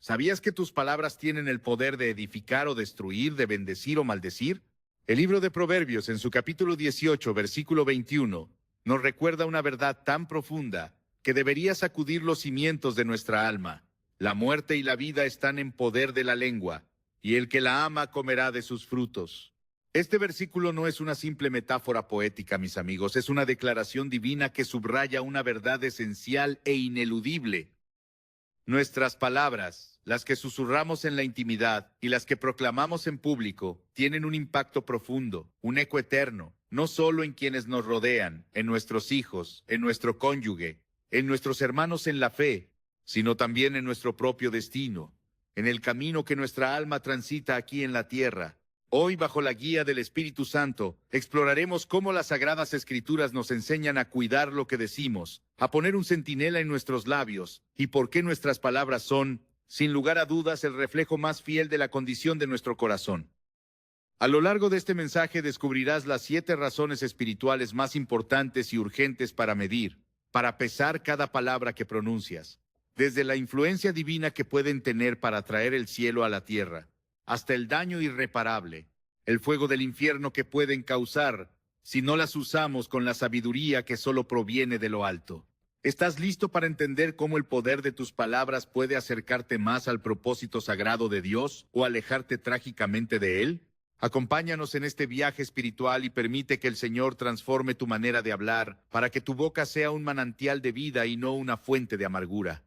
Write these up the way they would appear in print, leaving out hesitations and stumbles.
¿Sabías que tus palabras tienen el poder de edificar o destruir, de bendecir o maldecir? El libro de Proverbios, en su capítulo 18, versículo 21, nos recuerda una verdad tan profunda que debería sacudir los cimientos de nuestra alma. La muerte y la vida están en poder de la lengua, y el que la ama comerá de sus frutos. Este versículo no es una simple metáfora poética, mis amigos, es una declaración divina que subraya una verdad esencial e ineludible. Nuestras palabras, las que susurramos en la intimidad y las que proclamamos en público, tienen un impacto profundo, un eco eterno, no solo en quienes nos rodean, en nuestros hijos, en nuestro cónyuge, en nuestros hermanos en la fe, sino también en nuestro propio destino, en el camino que nuestra alma transita aquí en la tierra. Hoy, bajo la guía del Espíritu Santo, exploraremos cómo las Sagradas Escrituras nos enseñan a cuidar lo que decimos, a poner un centinela en nuestros labios, y por qué nuestras palabras son, sin lugar a dudas, el reflejo más fiel de la condición de nuestro corazón. A lo largo de este mensaje descubrirás las 7 razones espirituales más importantes y urgentes para medir, para pesar cada palabra que pronuncias, desde la influencia divina que pueden tener para traer el cielo a la tierra, hasta el daño irreparable, el fuego del infierno que pueden causar si no las usamos con la sabiduría que solo proviene de lo alto. ¿Estás listo para entender cómo el poder de tus palabras puede acercarte más al propósito sagrado de Dios o alejarte trágicamente de Él? Acompáñanos en este viaje espiritual y permite que el Señor transforme tu manera de hablar para que tu boca sea un manantial de vida y no una fuente de amargura.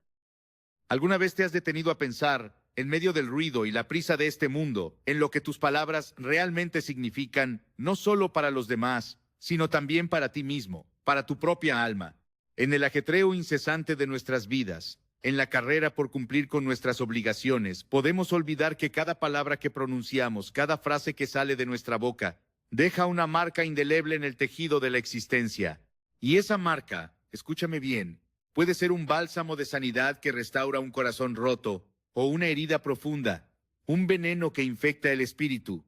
¿Alguna vez te has detenido a pensar, en medio del ruido y la prisa de este mundo, en lo que tus palabras realmente significan, no solo para los demás, sino también para ti mismo, para tu propia alma, en el ajetreo incesante de nuestras vidas, en la carrera por cumplir con nuestras obligaciones? Podemos olvidar que cada palabra que pronunciamos, cada frase que sale de nuestra boca, deja una marca indeleble en el tejido de la existencia. Y esa marca, escúchame bien, puede ser un bálsamo de sanidad que restaura un corazón roto, o una herida profunda, un veneno que infecta el espíritu.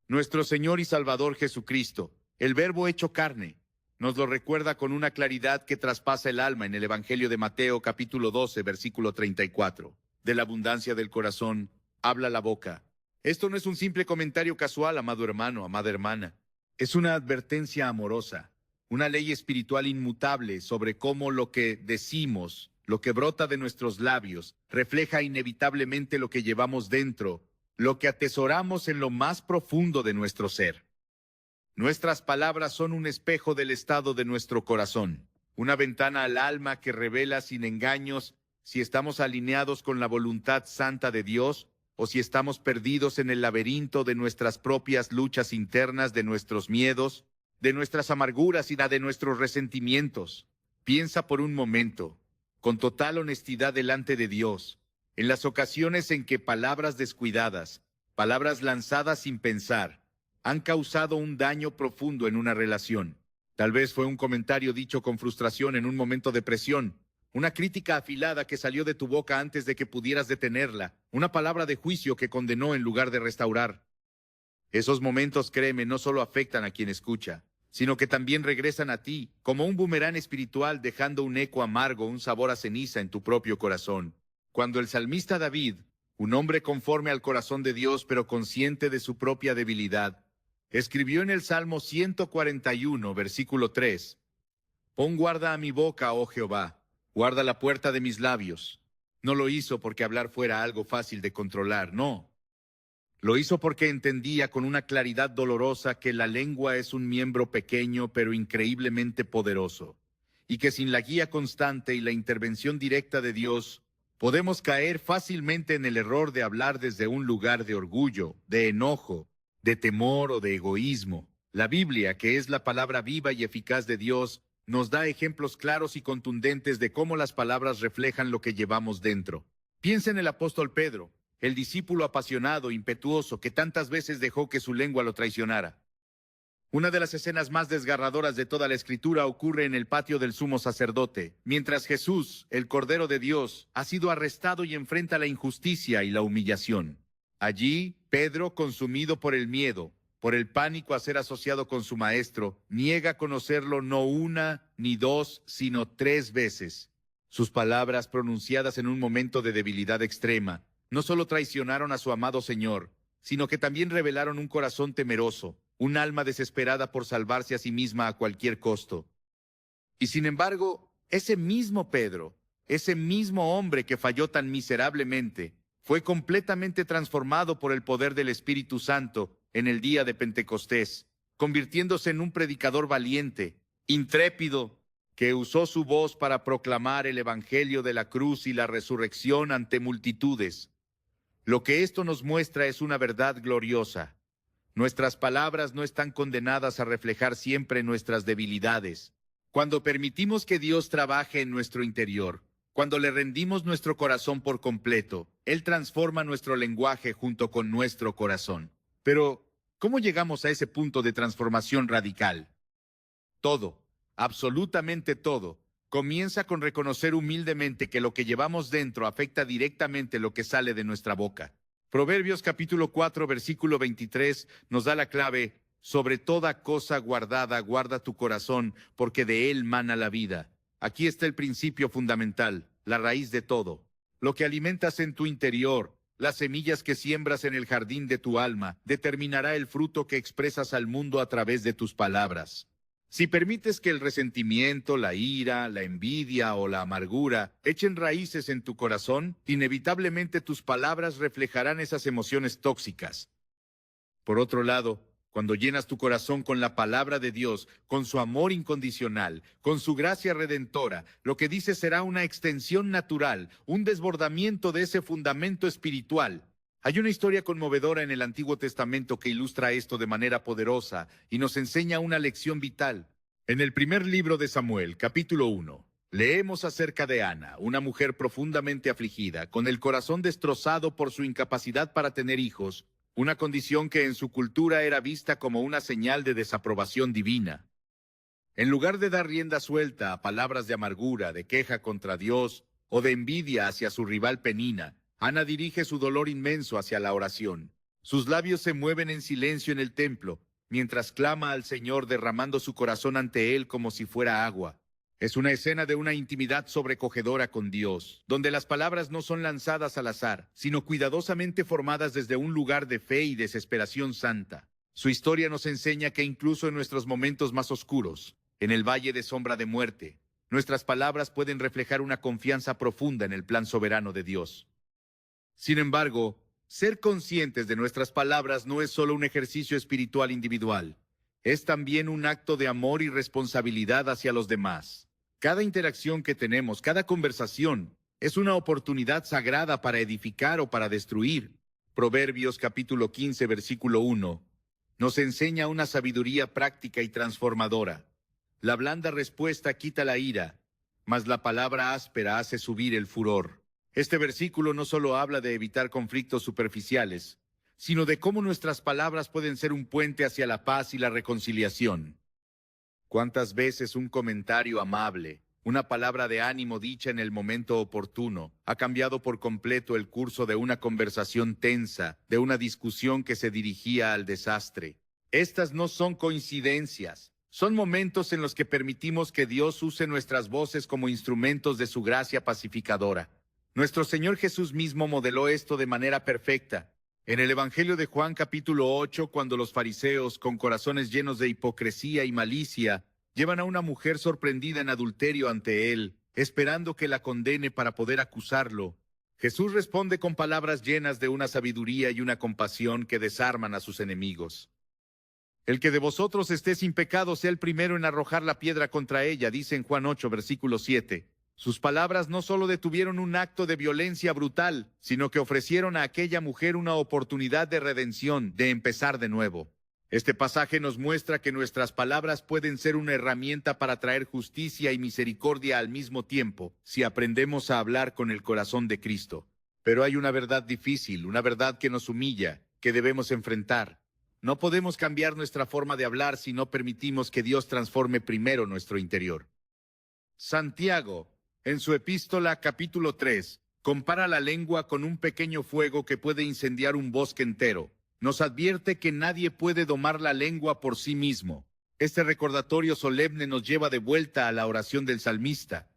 Nuestro Señor y Salvador Jesucristo, el Verbo hecho carne, nos lo recuerda con una claridad que traspasa el alma en el Evangelio de Mateo capítulo 12, versículo 34. De la abundancia del corazón, habla la boca. Esto no es un simple comentario casual, amado hermano, amada hermana. Es una advertencia amorosa, una ley espiritual inmutable sobre cómo lo que decimos, lo que brota de nuestros labios, refleja inevitablemente lo que llevamos dentro, lo que atesoramos en lo más profundo de nuestro ser. Nuestras palabras son un espejo del estado de nuestro corazón, una ventana al alma que revela sin engaños si estamos alineados con la voluntad santa de Dios o si estamos perdidos en el laberinto de nuestras propias luchas internas, de nuestros miedos, de nuestras amarguras y de nuestros resentimientos. Piensa por un momento, con total honestidad delante de Dios, en las ocasiones en que palabras descuidadas, palabras lanzadas sin pensar, han causado un daño profundo en una relación. Tal vez fue un comentario dicho con frustración en un momento de presión, una crítica afilada que salió de tu boca antes de que pudieras detenerla, una palabra de juicio que condenó en lugar de restaurar. Esos momentos, créeme, no solo afectan a quien escucha, sino que también regresan a ti, como un boomerang espiritual, dejando un eco amargo, un sabor a ceniza en tu propio corazón. Cuando el salmista David, un hombre conforme al corazón de Dios pero consciente de su propia debilidad, escribió en el Salmo 141, versículo 3, «Pon guarda a mi boca, oh Jehová, guarda la puerta de mis labios». No lo hizo porque hablar fuera algo fácil de controlar, no. Lo hizo porque entendía con una claridad dolorosa que la lengua es un miembro pequeño pero increíblemente poderoso, y que sin la guía constante y la intervención directa de Dios, podemos caer fácilmente en el error de hablar desde un lugar de orgullo, de enojo, de temor o de egoísmo. La Biblia, que es la palabra viva y eficaz de Dios, nos da ejemplos claros y contundentes de cómo las palabras reflejan lo que llevamos dentro. Piensa en el apóstol Pedro, el discípulo apasionado, impetuoso, que tantas veces dejó que su lengua lo traicionara. Una de las escenas más desgarradoras de toda la Escritura ocurre en el patio del sumo sacerdote, mientras Jesús, el Cordero de Dios, ha sido arrestado y enfrenta la injusticia y la humillación. Allí, Pedro, consumido por el miedo, por el pánico a ser asociado con su maestro, niega conocerlo no una ni dos, sino 3 veces. Sus palabras, pronunciadas en un momento de debilidad extrema, no solo traicionaron a su amado Señor, sino que también revelaron un corazón temeroso, un alma desesperada por salvarse a sí misma a cualquier costo. Y sin embargo, ese mismo Pedro, ese mismo hombre que falló tan miserablemente, fue completamente transformado por el poder del Espíritu Santo en el día de Pentecostés, convirtiéndose en un predicador valiente, intrépido, que usó su voz para proclamar el Evangelio de la cruz y la resurrección ante multitudes. Lo que esto nos muestra es una verdad gloriosa. Nuestras palabras no están condenadas a reflejar siempre nuestras debilidades. Cuando permitimos que Dios trabaje en nuestro interior, cuando le rendimos nuestro corazón por completo, Él transforma nuestro lenguaje junto con nuestro corazón. Pero, ¿cómo llegamos a ese punto de transformación radical? Todo, absolutamente todo, comienza con reconocer humildemente que lo que llevamos dentro afecta directamente lo que sale de nuestra boca. Proverbios capítulo 4, versículo 23 nos da la clave: sobre toda cosa guardada, guarda tu corazón, porque de él mana la vida. Aquí está el principio fundamental, la raíz de todo. Lo que alimentas en tu interior, las semillas que siembras en el jardín de tu alma, determinará el fruto que expresas al mundo a través de tus palabras. Si permites que el resentimiento, la ira, la envidia o la amargura echen raíces en tu corazón, inevitablemente tus palabras reflejarán esas emociones tóxicas. Por otro lado, cuando llenas tu corazón con la palabra de Dios, con su amor incondicional, con su gracia redentora, lo que dices será una extensión natural, un desbordamiento de ese fundamento espiritual. Hay una historia conmovedora en el Antiguo Testamento que ilustra esto de manera poderosa y nos enseña una lección vital. En el primer libro de Samuel, capítulo 1, leemos acerca de Ana, una mujer profundamente afligida, con el corazón destrozado por su incapacidad para tener hijos, una condición que en su cultura era vista como una señal de desaprobación divina. En lugar de dar rienda suelta a palabras de amargura, de queja contra Dios o de envidia hacia su rival Penina, Ana dirige su dolor inmenso hacia la oración. Sus labios se mueven en silencio en el templo, mientras clama al Señor derramando su corazón ante Él como si fuera agua. Es una escena de una intimidad sobrecogedora con Dios, donde las palabras no son lanzadas al azar, sino cuidadosamente formadas desde un lugar de fe y desesperación santa. Su historia nos enseña que incluso en nuestros momentos más oscuros, en el valle de sombra de muerte, nuestras palabras pueden reflejar una confianza profunda en el plan soberano de Dios. Sin embargo, ser conscientes de nuestras palabras no es solo un ejercicio espiritual individual, es también un acto de amor y responsabilidad hacia los demás. Cada interacción que tenemos, cada conversación, es una oportunidad sagrada para edificar o para destruir. Proverbios capítulo 15, versículo 1, nos enseña una sabiduría práctica y transformadora. La blanda respuesta quita la ira, mas la palabra áspera hace subir el furor. Este versículo no solo habla de evitar conflictos superficiales, sino de cómo nuestras palabras pueden ser un puente hacia la paz y la reconciliación. ¿Cuántas veces un comentario amable, una palabra de ánimo dicha en el momento oportuno, ha cambiado por completo el curso de una conversación tensa, de una discusión que se dirigía al desastre? Estas no son coincidencias. Son momentos en los que permitimos que Dios use nuestras voces como instrumentos de su gracia pacificadora. Nuestro Señor Jesús mismo modeló esto de manera perfecta. En el Evangelio de Juan capítulo 8, cuando los fariseos, con corazones llenos de hipocresía y malicia, llevan a una mujer sorprendida en adulterio ante él, esperando que la condene para poder acusarlo, Jesús responde con palabras llenas de una sabiduría y una compasión que desarman a sus enemigos. El que de vosotros esté sin pecado sea el primero en arrojar la piedra contra ella, dice en Juan 8, versículo 7. Sus palabras no solo detuvieron un acto de violencia brutal, sino que ofrecieron a aquella mujer una oportunidad de redención, de empezar de nuevo. Este pasaje nos muestra que nuestras palabras pueden ser una herramienta para traer justicia y misericordia al mismo tiempo, si aprendemos a hablar con el corazón de Cristo. Pero hay una verdad difícil, una verdad que nos humilla, que debemos enfrentar. No podemos cambiar nuestra forma de hablar si no permitimos que Dios transforme primero nuestro interior. Santiago, en su epístola capítulo 3, compara la lengua con un pequeño fuego que puede incendiar un bosque entero. Nos advierte que nadie puede domar la lengua por sí mismo. Este recordatorio solemne nos lleva de vuelta a la oración del salmista.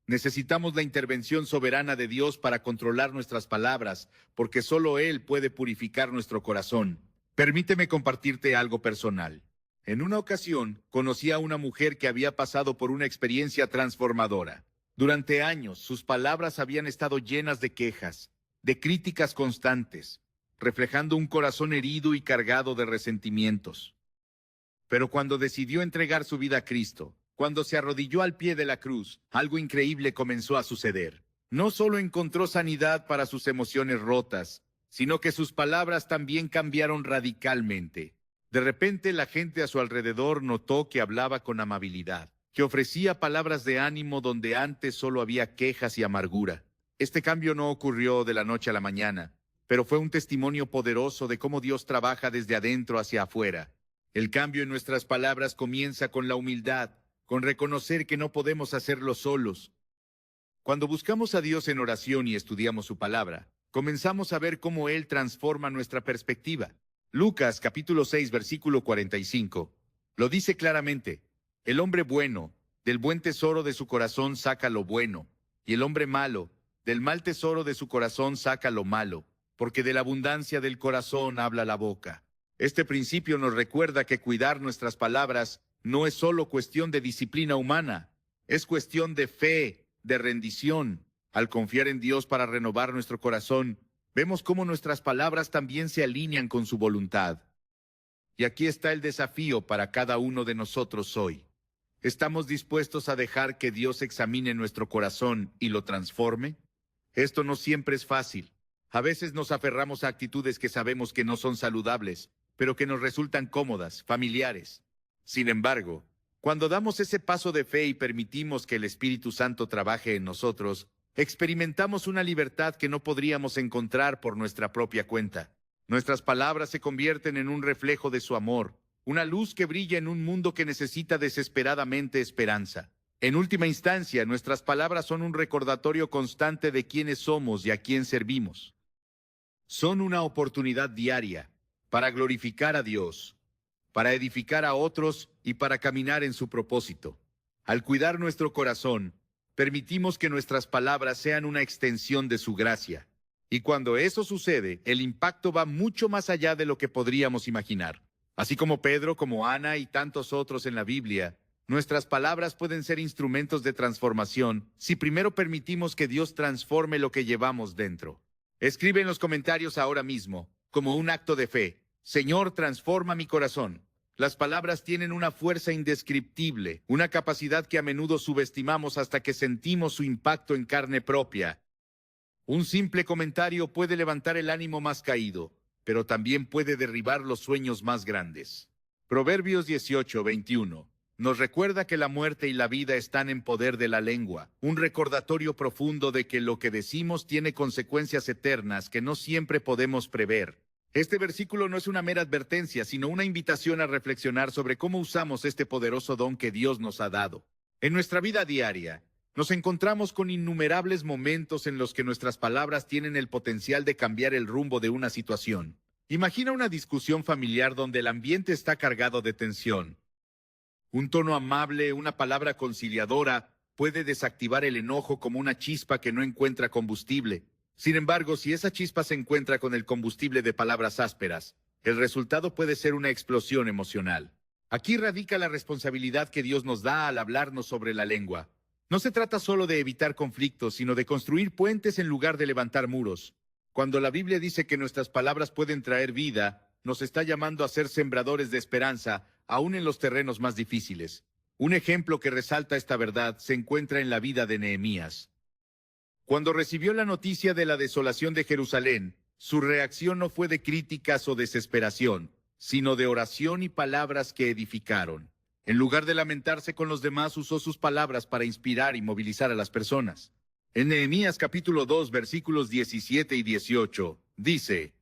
Necesitamos la intervención soberana de Dios para controlar nuestras palabras, porque solo Él puede purificar nuestro corazón. Permíteme compartirte algo personal. En una ocasión, conocí a una mujer que había pasado por una experiencia transformadora. Durante años, sus palabras habían estado llenas de quejas, de críticas constantes, reflejando un corazón herido y cargado de resentimientos. Pero cuando decidió entregar su vida a Cristo, cuando se arrodilló al pie de la cruz, algo increíble comenzó a suceder. No solo encontró sanidad para sus emociones rotas, sino que sus palabras también cambiaron radicalmente. De repente, la gente a su alrededor notó que hablaba con amabilidad, que ofrecía palabras de ánimo donde antes solo había quejas y amargura. Este cambio no ocurrió de la noche a la mañana, pero fue un testimonio poderoso de cómo Dios trabaja desde adentro hacia afuera. El cambio en nuestras palabras comienza con la humildad, con reconocer que no podemos hacerlo solos. Cuando buscamos a Dios en oración y estudiamos su palabra, comenzamos a ver cómo Él transforma nuestra perspectiva. Lucas capítulo 6, versículo 45, lo dice claramente: el hombre bueno, del buen tesoro de su corazón saca lo bueno, y el hombre malo, del mal tesoro de su corazón saca lo malo, porque de la abundancia del corazón habla la boca. Este principio nos recuerda que cuidar nuestras palabras no es solo cuestión de disciplina humana, es cuestión de fe, de rendición. Al confiar en Dios para renovar nuestro corazón, vemos cómo nuestras palabras también se alinean con su voluntad. Y aquí está el desafío para cada uno de nosotros hoy. ¿Estamos dispuestos a dejar que Dios examine nuestro corazón y lo transforme? Esto no siempre es fácil. A veces nos aferramos a actitudes que sabemos que no son saludables, pero que nos resultan cómodas, familiares. Sin embargo, cuando damos ese paso de fe y permitimos que el Espíritu Santo trabaje en nosotros, experimentamos una libertad que no podríamos encontrar por nuestra propia cuenta. Nuestras palabras se convierten en un reflejo de su amor, una luz que brilla en un mundo que necesita desesperadamente esperanza. En última instancia, nuestras palabras son un recordatorio constante de quiénes somos y a quién servimos. Son una oportunidad diaria para glorificar a Dios, para edificar a otros y para caminar en su propósito. Al cuidar nuestro corazón, permitimos que nuestras palabras sean una extensión de su gracia. Y cuando eso sucede, el impacto va mucho más allá de lo que podríamos imaginar. Así como Pedro, como Ana y tantos otros en la Biblia, nuestras palabras pueden ser instrumentos de transformación si primero permitimos que Dios transforme lo que llevamos dentro. Escribe en los comentarios ahora mismo, como un acto de fe: Señor, transforma mi corazón. Las palabras tienen una fuerza indescriptible, una capacidad que a menudo subestimamos hasta que sentimos su impacto en carne propia. Un simple comentario puede levantar el ánimo más caído, pero también puede derribar los sueños más grandes. Proverbios 18:21 nos recuerda que la muerte y la vida están en poder de la lengua, un recordatorio profundo de que lo que decimos tiene consecuencias eternas que no siempre podemos prever. Este versículo no es una mera advertencia, sino una invitación a reflexionar sobre cómo usamos este poderoso don que Dios nos ha dado. En nuestra vida diaria, nos encontramos con innumerables momentos en los que nuestras palabras tienen el potencial de cambiar el rumbo de una situación. Imagina una discusión familiar donde el ambiente está cargado de tensión. Un tono amable, una palabra conciliadora, puede desactivar el enojo como una chispa que no encuentra combustible. Sin embargo, si esa chispa se encuentra con el combustible de palabras ásperas, el resultado puede ser una explosión emocional. Aquí radica la responsabilidad que Dios nos da al hablarnos sobre la lengua. No se trata solo de evitar conflictos, sino de construir puentes en lugar de levantar muros. Cuando la Biblia dice que nuestras palabras pueden traer vida, nos está llamando a ser sembradores de esperanza, aún en los terrenos más difíciles. Un ejemplo que resalta esta verdad se encuentra en la vida de Nehemías. Cuando recibió la noticia de la desolación de Jerusalén, su reacción no fue de críticas o desesperación, sino de oración y palabras que edificaron. En lugar de lamentarse con los demás, usó sus palabras para inspirar y movilizar a las personas. En Nehemías capítulo 2, versículos 17 y 18, dice: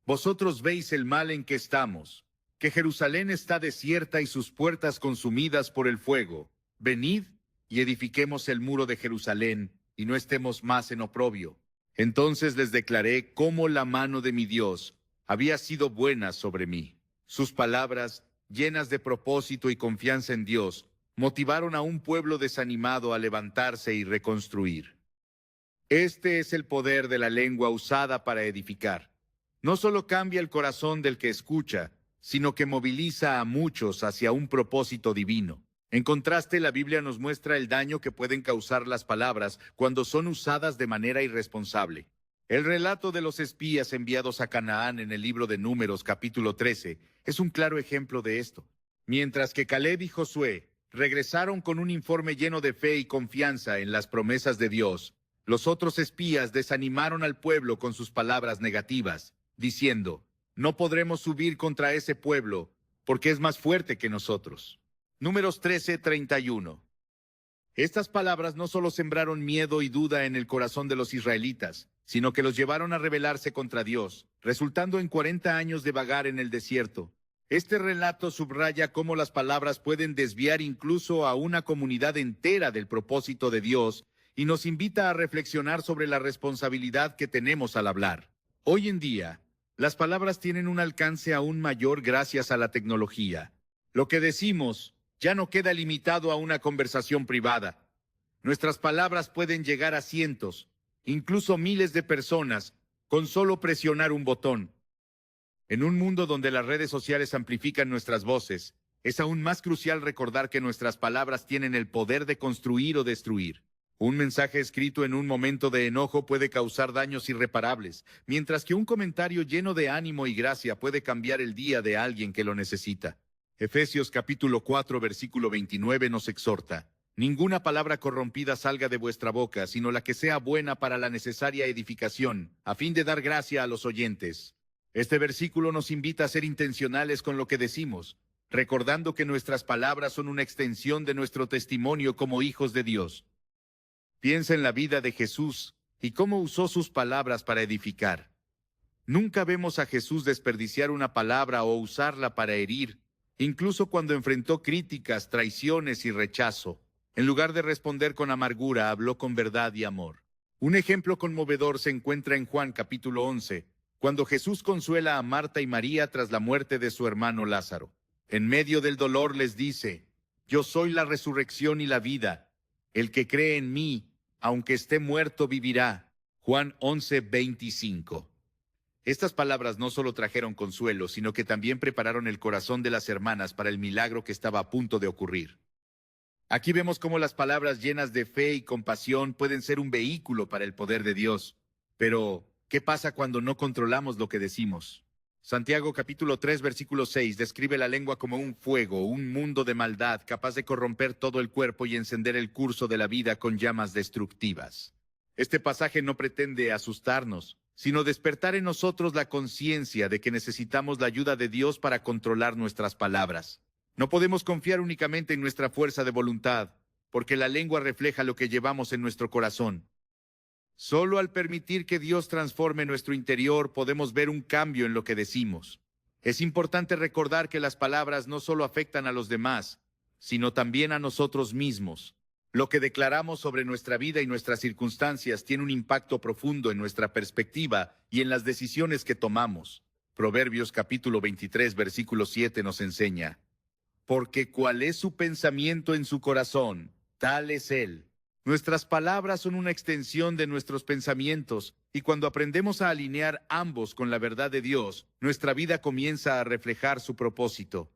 Vosotros veis el mal en que estamos, que Jerusalén está desierta y sus puertas consumidas por el fuego. Venid y edifiquemos el muro de Jerusalén, y no estemos más en oprobio. Entonces les declaré cómo la mano de mi Dios había sido buena sobre mí. Sus palabras, llenas de propósito y confianza en Dios, motivaron a un pueblo desanimado a levantarse y reconstruir. Este es el poder de la lengua usada para edificar. No solo cambia el corazón del que escucha, sino que moviliza a muchos hacia un propósito divino. En contraste, la Biblia nos muestra el daño que pueden causar las palabras cuando son usadas de manera irresponsable. El relato de los espías enviados a Canaán en el libro de Números, capítulo 13, es un claro ejemplo de esto. Mientras que Caleb y Josué regresaron con un informe lleno de fe y confianza en las promesas de Dios, los otros espías desanimaron al pueblo con sus palabras negativas, diciendo: no podremos subir contra ese pueblo, porque es más fuerte que nosotros. Números 13:31. Estas palabras no solo sembraron miedo y duda en el corazón de los israelitas, sino que los llevaron a rebelarse contra Dios, resultando en 40 años de vagar en el desierto. Este relato subraya cómo las palabras pueden desviar incluso a una comunidad entera del propósito de Dios y nos invita a reflexionar sobre la responsabilidad que tenemos al hablar. Hoy en día, las palabras tienen un alcance aún mayor gracias a la tecnología. Lo que decimos ya no queda limitado a una conversación privada. Nuestras palabras pueden llegar a cientos, incluso miles de personas, con solo presionar un botón. En un mundo donde las redes sociales amplifican nuestras voces, es aún más crucial recordar que nuestras palabras tienen el poder de construir o destruir. Un mensaje escrito en un momento de enojo puede causar daños irreparables, mientras que un comentario lleno de ánimo y gracia puede cambiar el día de alguien que lo necesita. Efesios capítulo 4, versículo 29 nos exhorta: ninguna palabra corrompida salga de vuestra boca, sino la que sea buena para la necesaria edificación, a fin de dar gracia a los oyentes. Este versículo nos invita a ser intencionales con lo que decimos, recordando que nuestras palabras son una extensión de nuestro testimonio como hijos de Dios. Piensa en la vida de Jesús y cómo usó sus palabras para edificar. Nunca vemos a Jesús desperdiciar una palabra o usarla para herir, incluso cuando enfrentó críticas, traiciones y rechazo. En lugar de responder con amargura, habló con verdad y amor. Un ejemplo conmovedor se encuentra en Juan capítulo 11, cuando Jesús consuela a Marta y María tras la muerte de su hermano Lázaro. En medio del dolor les dice: yo soy la resurrección y la vida. El que cree en mí, aunque esté muerto, vivirá. Juan 11:25. Estas palabras no solo trajeron consuelo, sino que también prepararon el corazón de las hermanas para el milagro que estaba a punto de ocurrir. Aquí vemos cómo las palabras llenas de fe y compasión pueden ser un vehículo para el poder de Dios. Pero, ¿qué pasa cuando no controlamos lo que decimos? Santiago capítulo 3, versículo 6 describe la lengua como un fuego, un mundo de maldad capaz de corromper todo el cuerpo y encender el curso de la vida con llamas destructivas. Este pasaje no pretende asustarnos, sino despertar en nosotros la conciencia de que necesitamos la ayuda de Dios para controlar nuestras palabras. No podemos confiar únicamente en nuestra fuerza de voluntad, porque la lengua refleja lo que llevamos en nuestro corazón. Solo al permitir que Dios transforme nuestro interior podemos ver un cambio en lo que decimos. Es importante recordar que las palabras no solo afectan a los demás, sino también a nosotros mismos. Lo que declaramos sobre nuestra vida y nuestras circunstancias tiene un impacto profundo en nuestra perspectiva y en las decisiones que tomamos. Proverbios capítulo 23, versículo 7 nos enseña: porque cuál es su pensamiento en su corazón, tal es él. Nuestras palabras son una extensión de nuestros pensamientos, y cuando aprendemos a alinear ambos con la verdad de Dios, nuestra vida comienza a reflejar su propósito.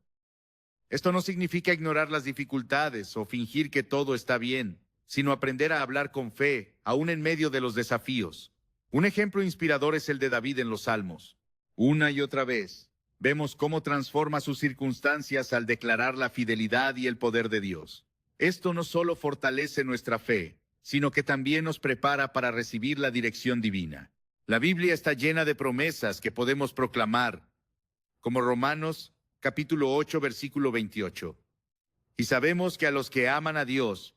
Esto no significa ignorar las dificultades o fingir que todo está bien, sino aprender a hablar con fe, aún en medio de los desafíos. Un ejemplo inspirador es el de David en los Salmos. Una y otra vez, vemos cómo transforma sus circunstancias al declarar la fidelidad y el poder de Dios. Esto no solo fortalece nuestra fe, sino que también nos prepara para recibir la dirección divina. La Biblia está llena de promesas que podemos proclamar, como Romanos capítulo 8, versículo 28. Y sabemos que a los que aman a Dios,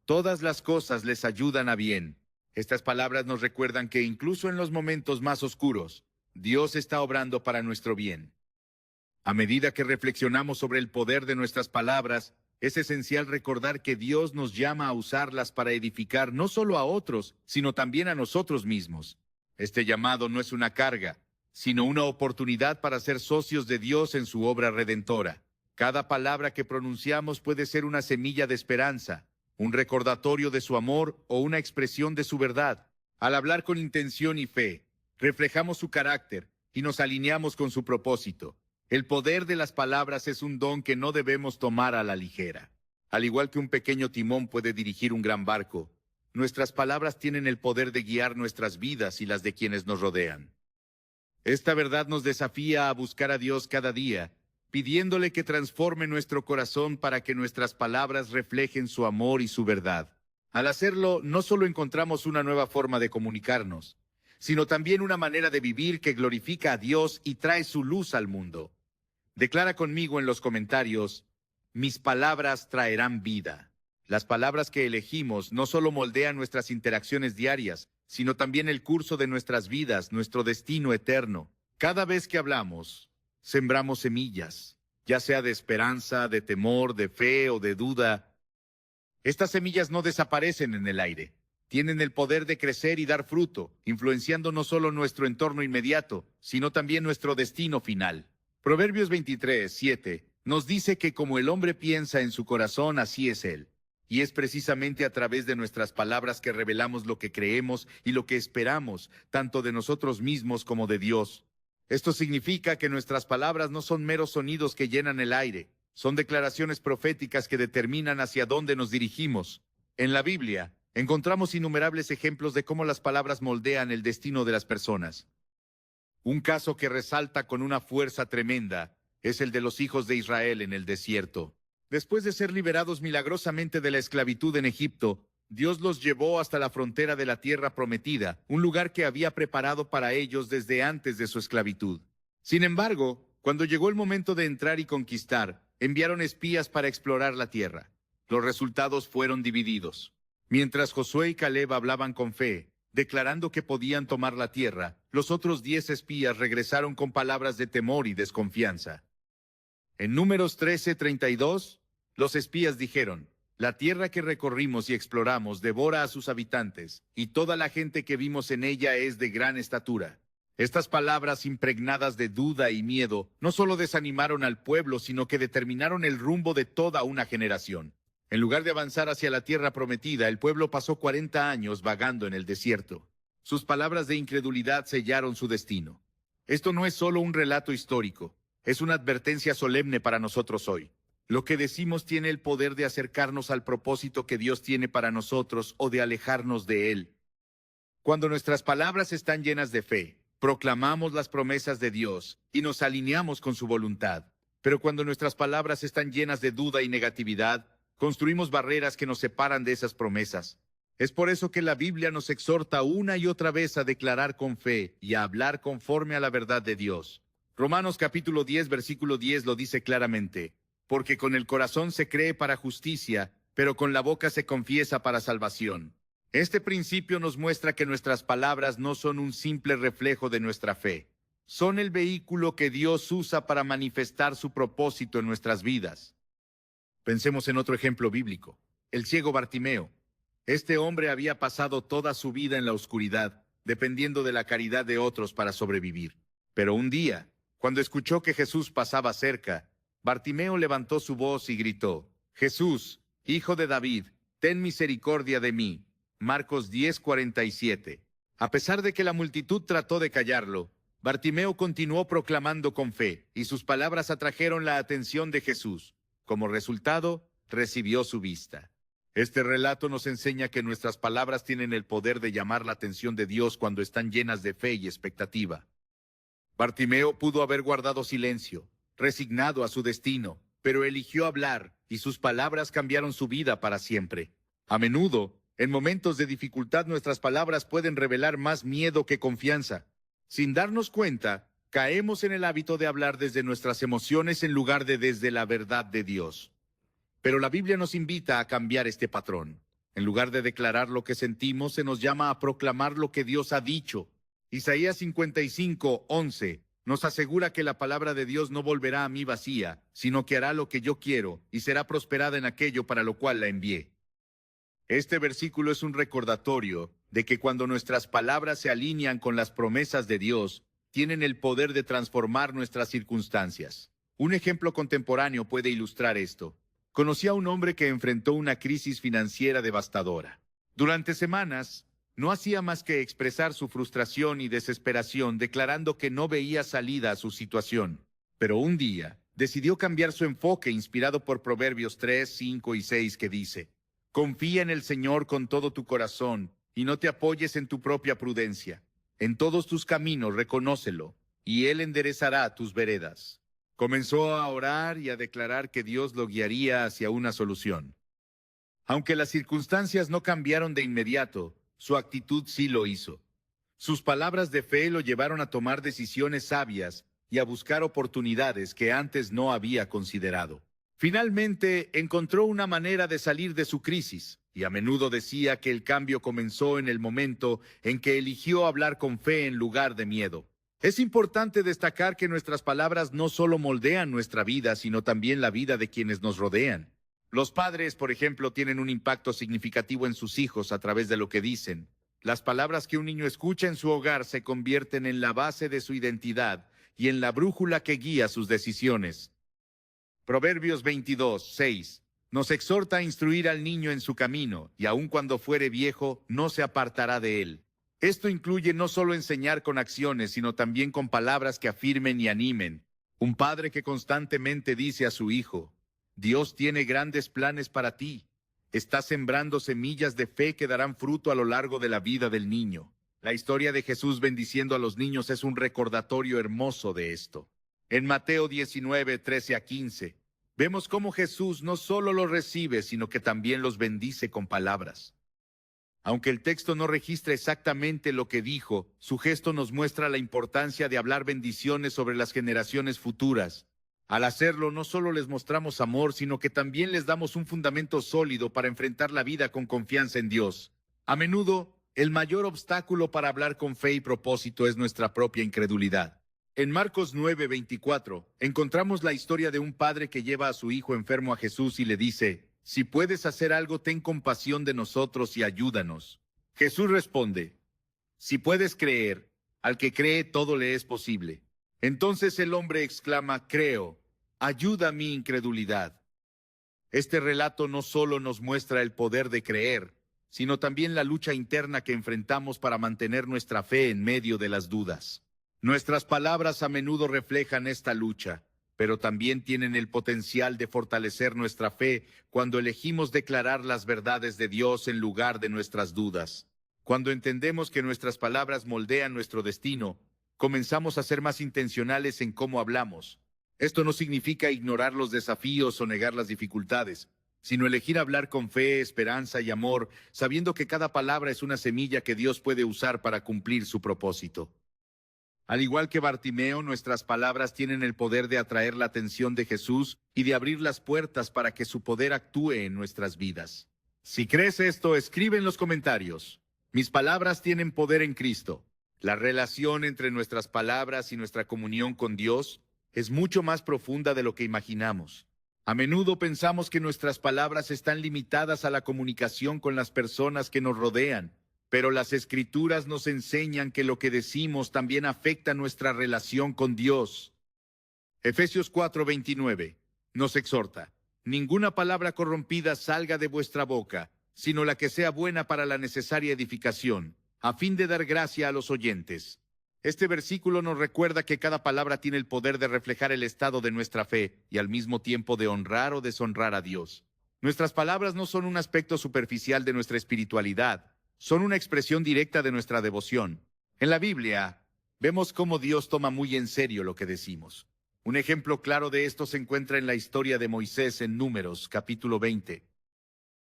todas las cosas les ayudan a bien. Estas palabras nos recuerdan que incluso en los momentos más oscuros, Dios está obrando para nuestro bien. A medida que reflexionamos sobre el poder de nuestras palabras, es esencial recordar que Dios nos llama a usarlas para edificar no solo a otros, sino también a nosotros mismos. Este llamado no es una carga, sino una oportunidad para ser socios de Dios en su obra redentora. Cada palabra que pronunciamos puede ser una semilla de esperanza, un recordatorio de su amor o una expresión de su verdad. Al hablar con intención y fe, reflejamos su carácter y nos alineamos con su propósito. El poder de las palabras es un don que no debemos tomar a la ligera. Al igual que un pequeño timón puede dirigir un gran barco, nuestras palabras tienen el poder de guiar nuestras vidas y las de quienes nos rodean. Esta verdad nos desafía a buscar a Dios cada día, pidiéndole que transforme nuestro corazón para que nuestras palabras reflejen su amor y su verdad. Al hacerlo, no solo encontramos una nueva forma de comunicarnos, sino también una manera de vivir que glorifica a Dios y trae su luz al mundo. Declara conmigo en los comentarios: mis palabras traerán vida. Las palabras que elegimos no solo moldean nuestras interacciones diarias, sino también el curso de nuestras vidas, nuestro destino eterno. Cada vez que hablamos, sembramos semillas, ya sea de esperanza, de temor, de fe o de duda. Estas semillas no desaparecen en el aire. Tienen el poder de crecer y dar fruto, influenciando no solo nuestro entorno inmediato, sino también nuestro destino final. Proverbios 23:7 nos dice que como el hombre piensa en su corazón, así es él. Y es precisamente a través de nuestras palabras que revelamos lo que creemos y lo que esperamos, tanto de nosotros mismos como de Dios. Esto significa que nuestras palabras no son meros sonidos que llenan el aire, son declaraciones proféticas que determinan hacia dónde nos dirigimos. En la Biblia, encontramos innumerables ejemplos de cómo las palabras moldean el destino de las personas. Un caso que resalta con una fuerza tremenda es el de los hijos de Israel en el desierto. Después de ser liberados milagrosamente de la esclavitud en Egipto, Dios los llevó hasta la frontera de la tierra prometida, un lugar que había preparado para ellos desde antes de su esclavitud. Sin embargo, cuando llegó el momento de entrar y conquistar, enviaron espías para explorar la tierra. Los resultados fueron divididos. Mientras Josué y Caleb hablaban con fe, declarando que podían tomar la tierra, los otros 10 espías regresaron con palabras de temor y desconfianza. En Números 13:32, los espías dijeron: la tierra que recorrimos y exploramos devora a sus habitantes, y toda la gente que vimos en ella es de gran estatura. Estas palabras impregnadas de duda y miedo no solo desanimaron al pueblo, sino que determinaron el rumbo de toda una generación. En lugar de avanzar hacia la tierra prometida, el pueblo pasó 40 años vagando en el desierto. Sus palabras de incredulidad sellaron su destino. Esto no es solo un relato histórico, es una advertencia solemne para nosotros hoy. Lo que decimos tiene el poder de acercarnos al propósito que Dios tiene para nosotros o de alejarnos de Él. Cuando nuestras palabras están llenas de fe, proclamamos las promesas de Dios y nos alineamos con su voluntad. Pero cuando nuestras palabras están llenas de duda y negatividad, construimos barreras que nos separan de esas promesas. Es por eso que la Biblia nos exhorta una y otra vez a declarar con fe y a hablar conforme a la verdad de Dios. Romanos capítulo 10, versículo 10 lo dice claramente: porque con el corazón se cree para justicia, pero con la boca se confiesa para salvación. Este principio nos muestra que nuestras palabras no son un simple reflejo de nuestra fe. Son el vehículo que Dios usa para manifestar su propósito en nuestras vidas. Pensemos en otro ejemplo bíblico: el ciego Bartimeo. Este hombre había pasado toda su vida en la oscuridad, dependiendo de la caridad de otros para sobrevivir. Pero un día, cuando escuchó que Jesús pasaba cerca, Bartimeo levantó su voz y gritó: Jesús, Hijo de David, ten misericordia de mí. Marcos 10:47. A pesar de que la multitud trató de callarlo, Bartimeo continuó proclamando con fe, y sus palabras atrajeron la atención de Jesús. Como resultado, recibió su vista. Este relato nos enseña que nuestras palabras tienen el poder de llamar la atención de Dios cuando están llenas de fe y expectativa. Bartimeo pudo haber guardado silencio, resignado a su destino, pero eligió hablar, y sus palabras cambiaron su vida para siempre. A menudo, en momentos de dificultad, nuestras palabras pueden revelar más miedo que confianza. Sin darnos cuenta, caemos en el hábito de hablar desde nuestras emociones en lugar de desde la verdad de Dios. Pero la Biblia nos invita a cambiar este patrón. En lugar de declarar lo que sentimos, se nos llama a proclamar lo que Dios ha dicho. Isaías 55:11 nos asegura que la palabra de Dios no volverá a mí vacía, sino que hará lo que yo quiero y será prosperada en aquello para lo cual la envié. Este versículo es un recordatorio de que cuando nuestras palabras se alinean con las promesas de Dios, tienen el poder de transformar nuestras circunstancias. Un ejemplo contemporáneo puede ilustrar esto. Conocí a un hombre que enfrentó una crisis financiera devastadora. Durante semanas, no hacía más que expresar su frustración y desesperación, declarando que no veía salida a su situación. Pero un día, decidió cambiar su enfoque inspirado por Proverbios 3, 5 y 6 que dice: Confía en el Señor con todo tu corazón y no te apoyes en tu propia prudencia. En todos tus caminos reconócelo y Él enderezará tus veredas. Comenzó a orar y a declarar que Dios lo guiaría hacia una solución. Aunque las circunstancias no cambiaron de inmediato, su actitud sí lo hizo. Sus palabras de fe lo llevaron a tomar decisiones sabias y a buscar oportunidades que antes no había considerado. Finalmente, encontró una manera de salir de su crisis, y a menudo decía que el cambio comenzó en el momento en que eligió hablar con fe en lugar de miedo. Es importante destacar que nuestras palabras no solo moldean nuestra vida, sino también la vida de quienes nos rodean. Los padres, por ejemplo, tienen un impacto significativo en sus hijos a través de lo que dicen. Las palabras que un niño escucha en su hogar se convierten en la base de su identidad y en la brújula que guía sus decisiones. Proverbios 22, 6. Nos exhorta a instruir al niño en su camino, y aun cuando fuere viejo, no se apartará de él. Esto incluye no solo enseñar con acciones, sino también con palabras que afirmen y animen. Un padre que constantemente dice a su hijo: Dios tiene grandes planes para ti. Está sembrando semillas de fe que darán fruto a lo largo de la vida del niño. La historia de Jesús bendiciendo a los niños es un recordatorio hermoso de esto. En Mateo 19, 13 a 15, vemos cómo Jesús no solo los recibe, sino que también los bendice con palabras. Aunque el texto no registra exactamente lo que dijo, su gesto nos muestra la importancia de hablar bendiciones sobre las generaciones futuras. Al hacerlo, no solo les mostramos amor, sino que también les damos un fundamento sólido para enfrentar la vida con confianza en Dios. A menudo, el mayor obstáculo para hablar con fe y propósito es nuestra propia incredulidad. En Marcos 9:24, encontramos la historia de un padre que lleva a su hijo enfermo a Jesús y le dice: Si puedes hacer algo, ten compasión de nosotros y ayúdanos. Jesús responde: Si puedes creer, al que cree todo le es posible. Entonces el hombre exclama: Creo, ayuda mi incredulidad. Este relato no solo nos muestra el poder de creer, sino también la lucha interna que enfrentamos para mantener nuestra fe en medio de las dudas. Nuestras palabras a menudo reflejan esta lucha, pero también tienen el potencial de fortalecer nuestra fe cuando elegimos declarar las verdades de Dios en lugar de nuestras dudas. Cuando entendemos que nuestras palabras moldean nuestro destino, comenzamos a ser más intencionales en cómo hablamos. Esto no significa ignorar los desafíos o negar las dificultades, sino elegir hablar con fe, esperanza y amor, sabiendo que cada palabra es una semilla que Dios puede usar para cumplir su propósito. Al igual que Bartimeo, nuestras palabras tienen el poder de atraer la atención de Jesús y de abrir las puertas para que su poder actúe en nuestras vidas. Si crees esto, escribe en los comentarios: Mis palabras tienen poder en Cristo. La relación entre nuestras palabras y nuestra comunión con Dios es mucho más profunda de lo que imaginamos. A menudo pensamos que nuestras palabras están limitadas a la comunicación con las personas que nos rodean, pero las Escrituras nos enseñan que lo que decimos también afecta nuestra relación con Dios. Efesios 4:29 nos exhorta: Ninguna palabra corrompida salga de vuestra boca, sino la que sea buena para la necesaria edificación, a fin de dar gracia a los oyentes. Este versículo nos recuerda que cada palabra tiene el poder de reflejar el estado de nuestra fe y al mismo tiempo de honrar o deshonrar a Dios. Nuestras palabras no son un aspecto superficial de nuestra espiritualidad, son una expresión directa de nuestra devoción. En la Biblia, vemos cómo Dios toma muy en serio lo que decimos. Un ejemplo claro de esto se encuentra en la historia de Moisés en Números, capítulo 20.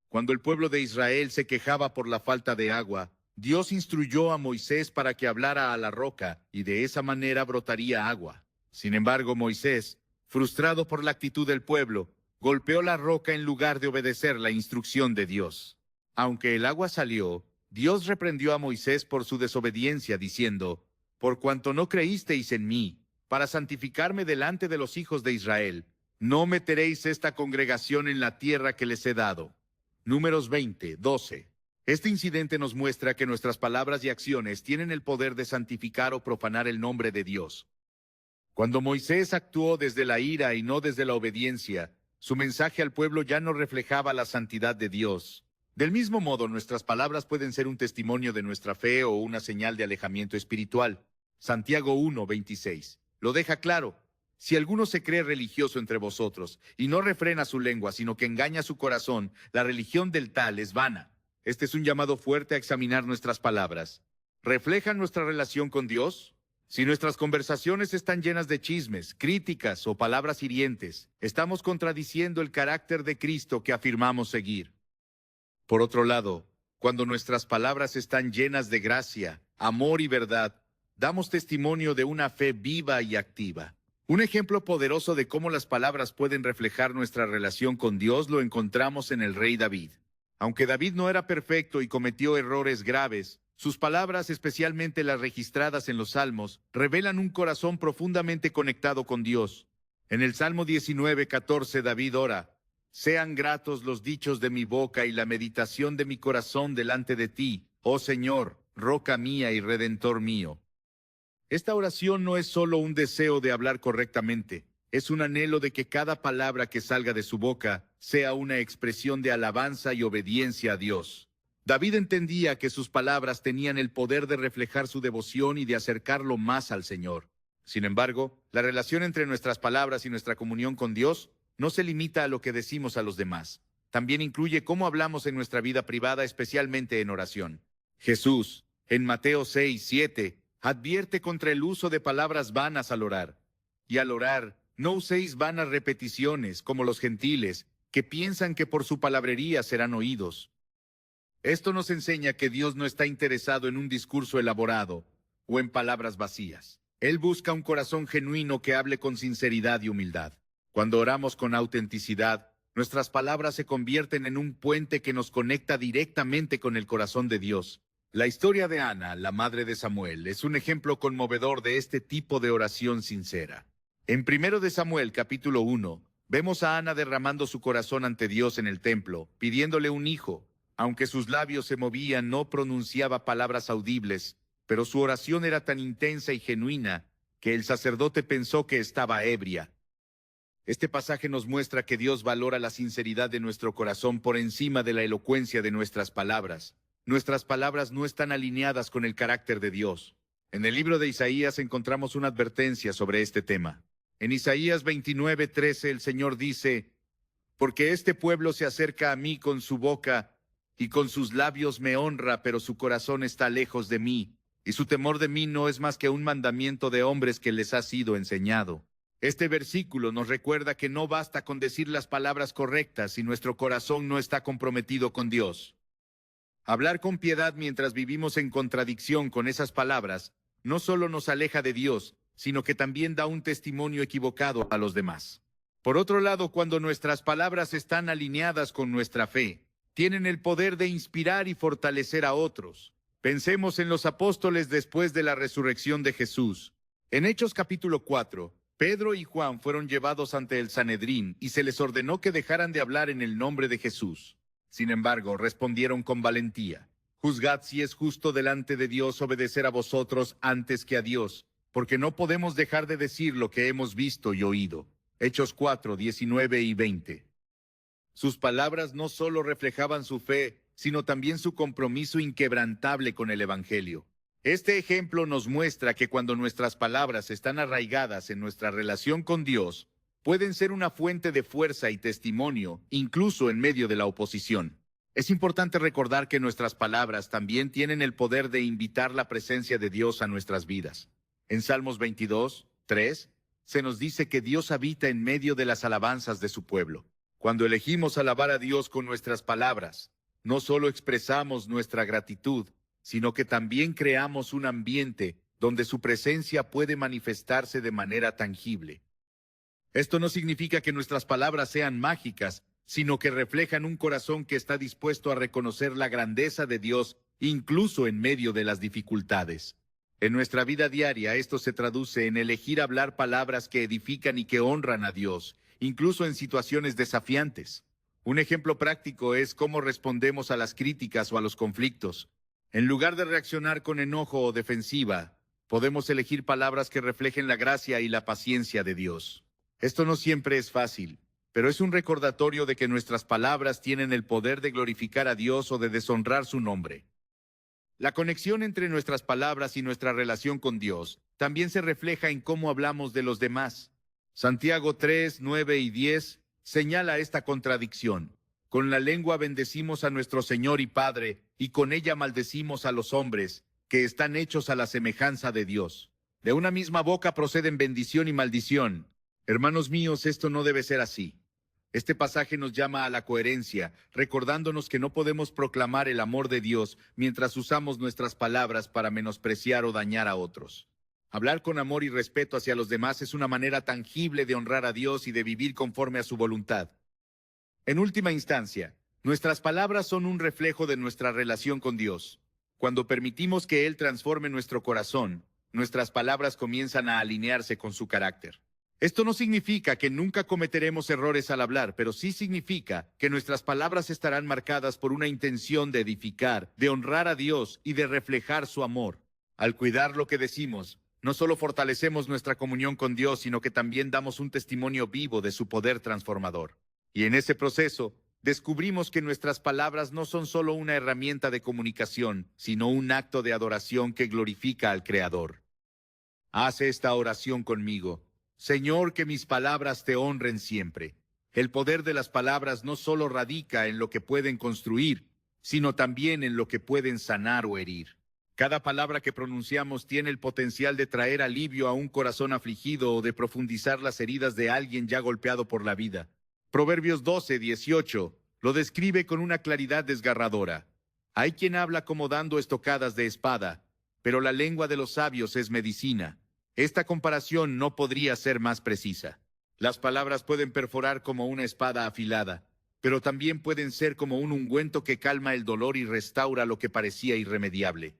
Cuando el pueblo de Israel se quejaba por la falta de agua, Dios instruyó a Moisés para que hablara a la roca, y de esa manera brotaría agua. Sin embargo, Moisés, frustrado por la actitud del pueblo, golpeó la roca en lugar de obedecer la instrucción de Dios. Aunque el agua salió, Dios reprendió a Moisés por su desobediencia, diciendo: Por cuanto no creísteis en mí, para santificarme delante de los hijos de Israel, no meteréis esta congregación en la tierra que les he dado. Números 20, 12. Este incidente nos muestra que nuestras palabras y acciones tienen el poder de santificar o profanar el nombre de Dios. Cuando Moisés actuó desde la ira y no desde la obediencia, su mensaje al pueblo ya no reflejaba la santidad de Dios. Del mismo modo, nuestras palabras pueden ser un testimonio de nuestra fe o una señal de alejamiento espiritual. Santiago 1:26 lo deja claro. Si alguno se cree religioso entre vosotros y no refrena su lengua, sino que engaña su corazón, la religión del tal es vana. Este es un llamado fuerte a examinar nuestras palabras. ¿Reflejan nuestra relación con Dios? Si nuestras conversaciones están llenas de chismes, críticas o palabras hirientes, estamos contradiciendo el carácter de Cristo que afirmamos seguir. Por otro lado, cuando nuestras palabras están llenas de gracia, amor y verdad, damos testimonio de una fe viva y activa. Un ejemplo poderoso de cómo las palabras pueden reflejar nuestra relación con Dios lo encontramos en el rey David. Aunque David no era perfecto y cometió errores graves, sus palabras, especialmente las registradas en los Salmos, revelan un corazón profundamente conectado con Dios. En el Salmo 19:14 David ora: «Sean gratos los dichos de mi boca y la meditación de mi corazón delante de ti, oh Señor, roca mía y redentor mío». Esta oración no es solo un deseo de hablar correctamente, es un anhelo de que cada palabra que salga de su boca sea una expresión de alabanza y obediencia a Dios. David entendía que sus palabras tenían el poder de reflejar su devoción y de acercarlo más al Señor. Sin embargo, la relación entre nuestras palabras y nuestra comunión con Dios no se limita a lo que decimos a los demás. También incluye cómo hablamos en nuestra vida privada, especialmente en oración. Jesús, en Mateo 6:7, advierte contra el uso de palabras vanas al orar. Y al orar, no uséis vanas repeticiones como los gentiles, que piensan que por su palabrería serán oídos. Esto nos enseña que Dios no está interesado en un discurso elaborado o en palabras vacías. Él busca un corazón genuino que hable con sinceridad y humildad. Cuando oramos con autenticidad, nuestras palabras se convierten en un puente que nos conecta directamente con el corazón de Dios. La historia de Ana, la madre de Samuel, es un ejemplo conmovedor de este tipo de oración sincera. En 1 de Samuel, capítulo 1, vemos a Ana derramando su corazón ante Dios en el templo, pidiéndole un hijo. Aunque sus labios se movían, no pronunciaba palabras audibles, pero su oración era tan intensa y genuina que el sacerdote pensó que estaba ebria. Este pasaje nos muestra que Dios valora la sinceridad de nuestro corazón por encima de la elocuencia de nuestras palabras. Nuestras palabras no están alineadas con el carácter de Dios. En el libro de Isaías encontramos una advertencia sobre este tema. En Isaías 29:13 el Señor dice: «Porque este pueblo se acerca a mí con su boca y con sus labios me honra, pero su corazón está lejos de mí, y su temor de mí no es más que un mandamiento de hombres que les ha sido enseñado». Este versículo nos recuerda que no basta con decir las palabras correctas si nuestro corazón no está comprometido con Dios. Hablar con piedad mientras vivimos en contradicción con esas palabras no solo nos aleja de Dios, sino que también da un testimonio equivocado a los demás. Por otro lado, cuando nuestras palabras están alineadas con nuestra fe, tienen el poder de inspirar y fortalecer a otros. Pensemos en los apóstoles después de la resurrección de Jesús. En Hechos capítulo 4, Pedro y Juan fueron llevados ante el Sanedrín y se les ordenó que dejaran de hablar en el nombre de Jesús. Sin embargo, respondieron con valentía: «Juzgad si es justo delante de Dios obedecer a vosotros antes que a Dios, porque no podemos dejar de decir lo que hemos visto y oído». Hechos 4, 19 y 20. Sus palabras no solo reflejaban su fe, sino también su compromiso inquebrantable con el Evangelio. Este ejemplo nos muestra que cuando nuestras palabras están arraigadas en nuestra relación con Dios, pueden ser una fuente de fuerza y testimonio, incluso en medio de la oposición. Es importante recordar que nuestras palabras también tienen el poder de invitar la presencia de Dios a nuestras vidas. En Salmos 22:3, se nos dice que Dios habita en medio de las alabanzas de su pueblo. Cuando elegimos alabar a Dios con nuestras palabras, no solo expresamos nuestra gratitud, sino que también creamos un ambiente donde su presencia puede manifestarse de manera tangible. Esto no significa que nuestras palabras sean mágicas, sino que reflejan un corazón que está dispuesto a reconocer la grandeza de Dios, incluso en medio de las dificultades. En nuestra vida diaria, esto se traduce en elegir hablar palabras que edifican y que honran a Dios, incluso en situaciones desafiantes. Un ejemplo práctico es cómo respondemos a las críticas o a los conflictos. En lugar de reaccionar con enojo o defensiva, Podemos elegir palabras que reflejen la gracia y la paciencia de Dios. Esto no siempre es fácil, pero es un recordatorio de que nuestras palabras tienen el poder de glorificar a Dios o de deshonrar su nombre. La conexión entre nuestras palabras y nuestra relación con Dios también se refleja en cómo hablamos de los demás. Santiago 3, 9 y 10 señala esta contradicción. Con la lengua bendecimos a nuestro Señor y Padre, y con ella maldecimos a los hombres, que están hechos a la semejanza de Dios. De una misma boca proceden bendición y maldición. Hermanos míos, esto no debe ser así. Este pasaje nos llama a la coherencia, recordándonos que no podemos proclamar el amor de Dios mientras usamos nuestras palabras para menospreciar o dañar a otros. Hablar con amor y respeto hacia los demás es una manera tangible de honrar a Dios y de vivir conforme a su voluntad. En última instancia, nuestras palabras son un reflejo de nuestra relación con Dios. Cuando permitimos que Él transforme nuestro corazón, nuestras palabras comienzan a alinearse con su carácter. Esto no significa que nunca cometeremos errores al hablar, pero sí significa que nuestras palabras estarán marcadas por una intención de edificar, de honrar a Dios y de reflejar su amor. Al cuidar lo que decimos, no solo fortalecemos nuestra comunión con Dios, sino que también damos un testimonio vivo de su poder transformador. Y en ese proceso, descubrimos que nuestras palabras no son solo una herramienta de comunicación, sino un acto de adoración que glorifica al Creador. Haz esta oración conmigo. Señor, que mis palabras te honren siempre. El poder de las palabras no solo radica en lo que pueden construir, sino también en lo que pueden sanar o herir. Cada palabra que pronunciamos tiene el potencial de traer alivio a un corazón afligido o de profundizar las heridas de alguien ya golpeado por la vida. Proverbios 12, 18 lo describe con una claridad desgarradora. Hay quien habla como dando estocadas de espada, pero la lengua de los sabios es medicina. Esta comparación no podría ser más precisa. Las palabras pueden perforar como una espada afilada, pero también pueden ser como un ungüento que calma el dolor y restaura lo que parecía irremediable.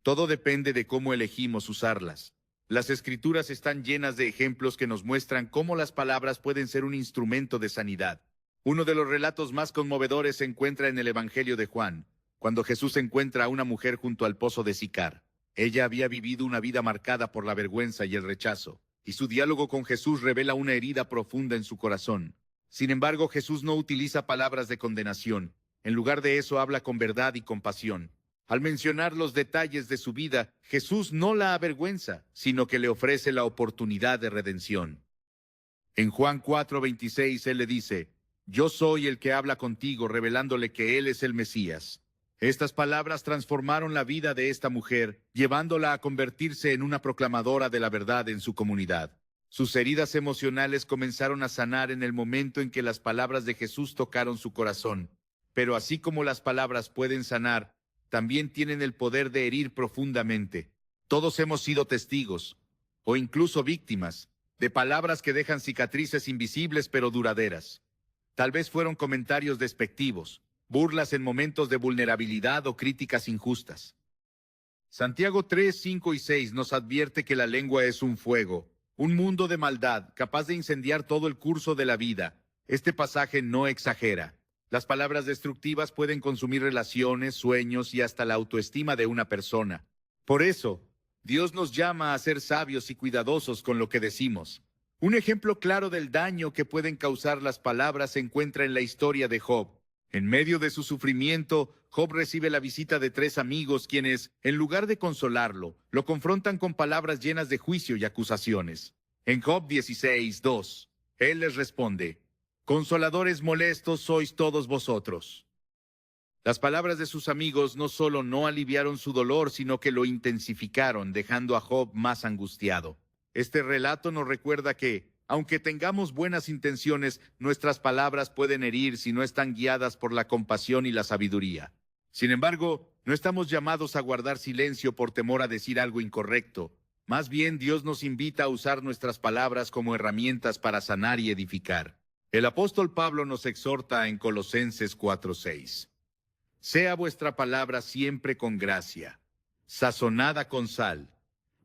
Todo depende de cómo elegimos usarlas. Las Escrituras están llenas de ejemplos que nos muestran cómo las palabras pueden ser un instrumento de sanidad. Uno de los relatos más conmovedores se encuentra en el Evangelio de Juan, cuando Jesús encuentra a una mujer junto al pozo de Sicar. Ella había vivido una vida marcada por la vergüenza y el rechazo, y su diálogo con Jesús revela una herida profunda en su corazón. Sin embargo, Jesús no utiliza palabras de condenación. En lugar de eso, habla con verdad y compasión. Al mencionar los detalles de su vida, Jesús no la avergüenza, sino que le ofrece la oportunidad de redención. En Juan 4:26, Él le dice, «Yo soy el que habla contigo», revelándole que Él es el Mesías. Estas palabras transformaron la vida de esta mujer, llevándola a convertirse en una proclamadora de la verdad en su comunidad. Sus heridas emocionales comenzaron a sanar en el momento en que las palabras de Jesús tocaron su corazón. Pero así como las palabras pueden sanar, también tienen el poder de herir profundamente. Todos hemos sido testigos, o incluso víctimas, de palabras que dejan cicatrices invisibles pero duraderas. Tal vez fueron comentarios despectivos, burlas en momentos de vulnerabilidad o críticas injustas. Santiago 3, 5 y 6 nos advierte que la lengua es un fuego, un mundo de maldad, capaz de incendiar todo el curso de la vida. Este pasaje no exagera. Las palabras destructivas pueden consumir relaciones, sueños y hasta la autoestima de una persona. Por eso, Dios nos llama a ser sabios y cuidadosos con lo que decimos. Un ejemplo claro del daño que pueden causar las palabras se encuentra en la historia de Job. En medio de su sufrimiento, Job recibe la visita de 3 amigos quienes, en lugar de consolarlo, lo confrontan con palabras llenas de juicio y acusaciones. En Job 16:2, él les responde, «Consoladores molestos sois todos vosotros». Las palabras de sus amigos no solo no aliviaron su dolor, sino que lo intensificaron, dejando a Job más angustiado. Este relato nos recuerda que, aunque tengamos buenas intenciones, nuestras palabras pueden herir si no están guiadas por la compasión y la sabiduría. Sin embargo, no estamos llamados a guardar silencio por temor a decir algo incorrecto. Más bien, Dios nos invita a usar nuestras palabras como herramientas para sanar y edificar. El apóstol Pablo nos exhorta en Colosenses 4:6. «Sea vuestra palabra siempre con gracia, sazonada con sal,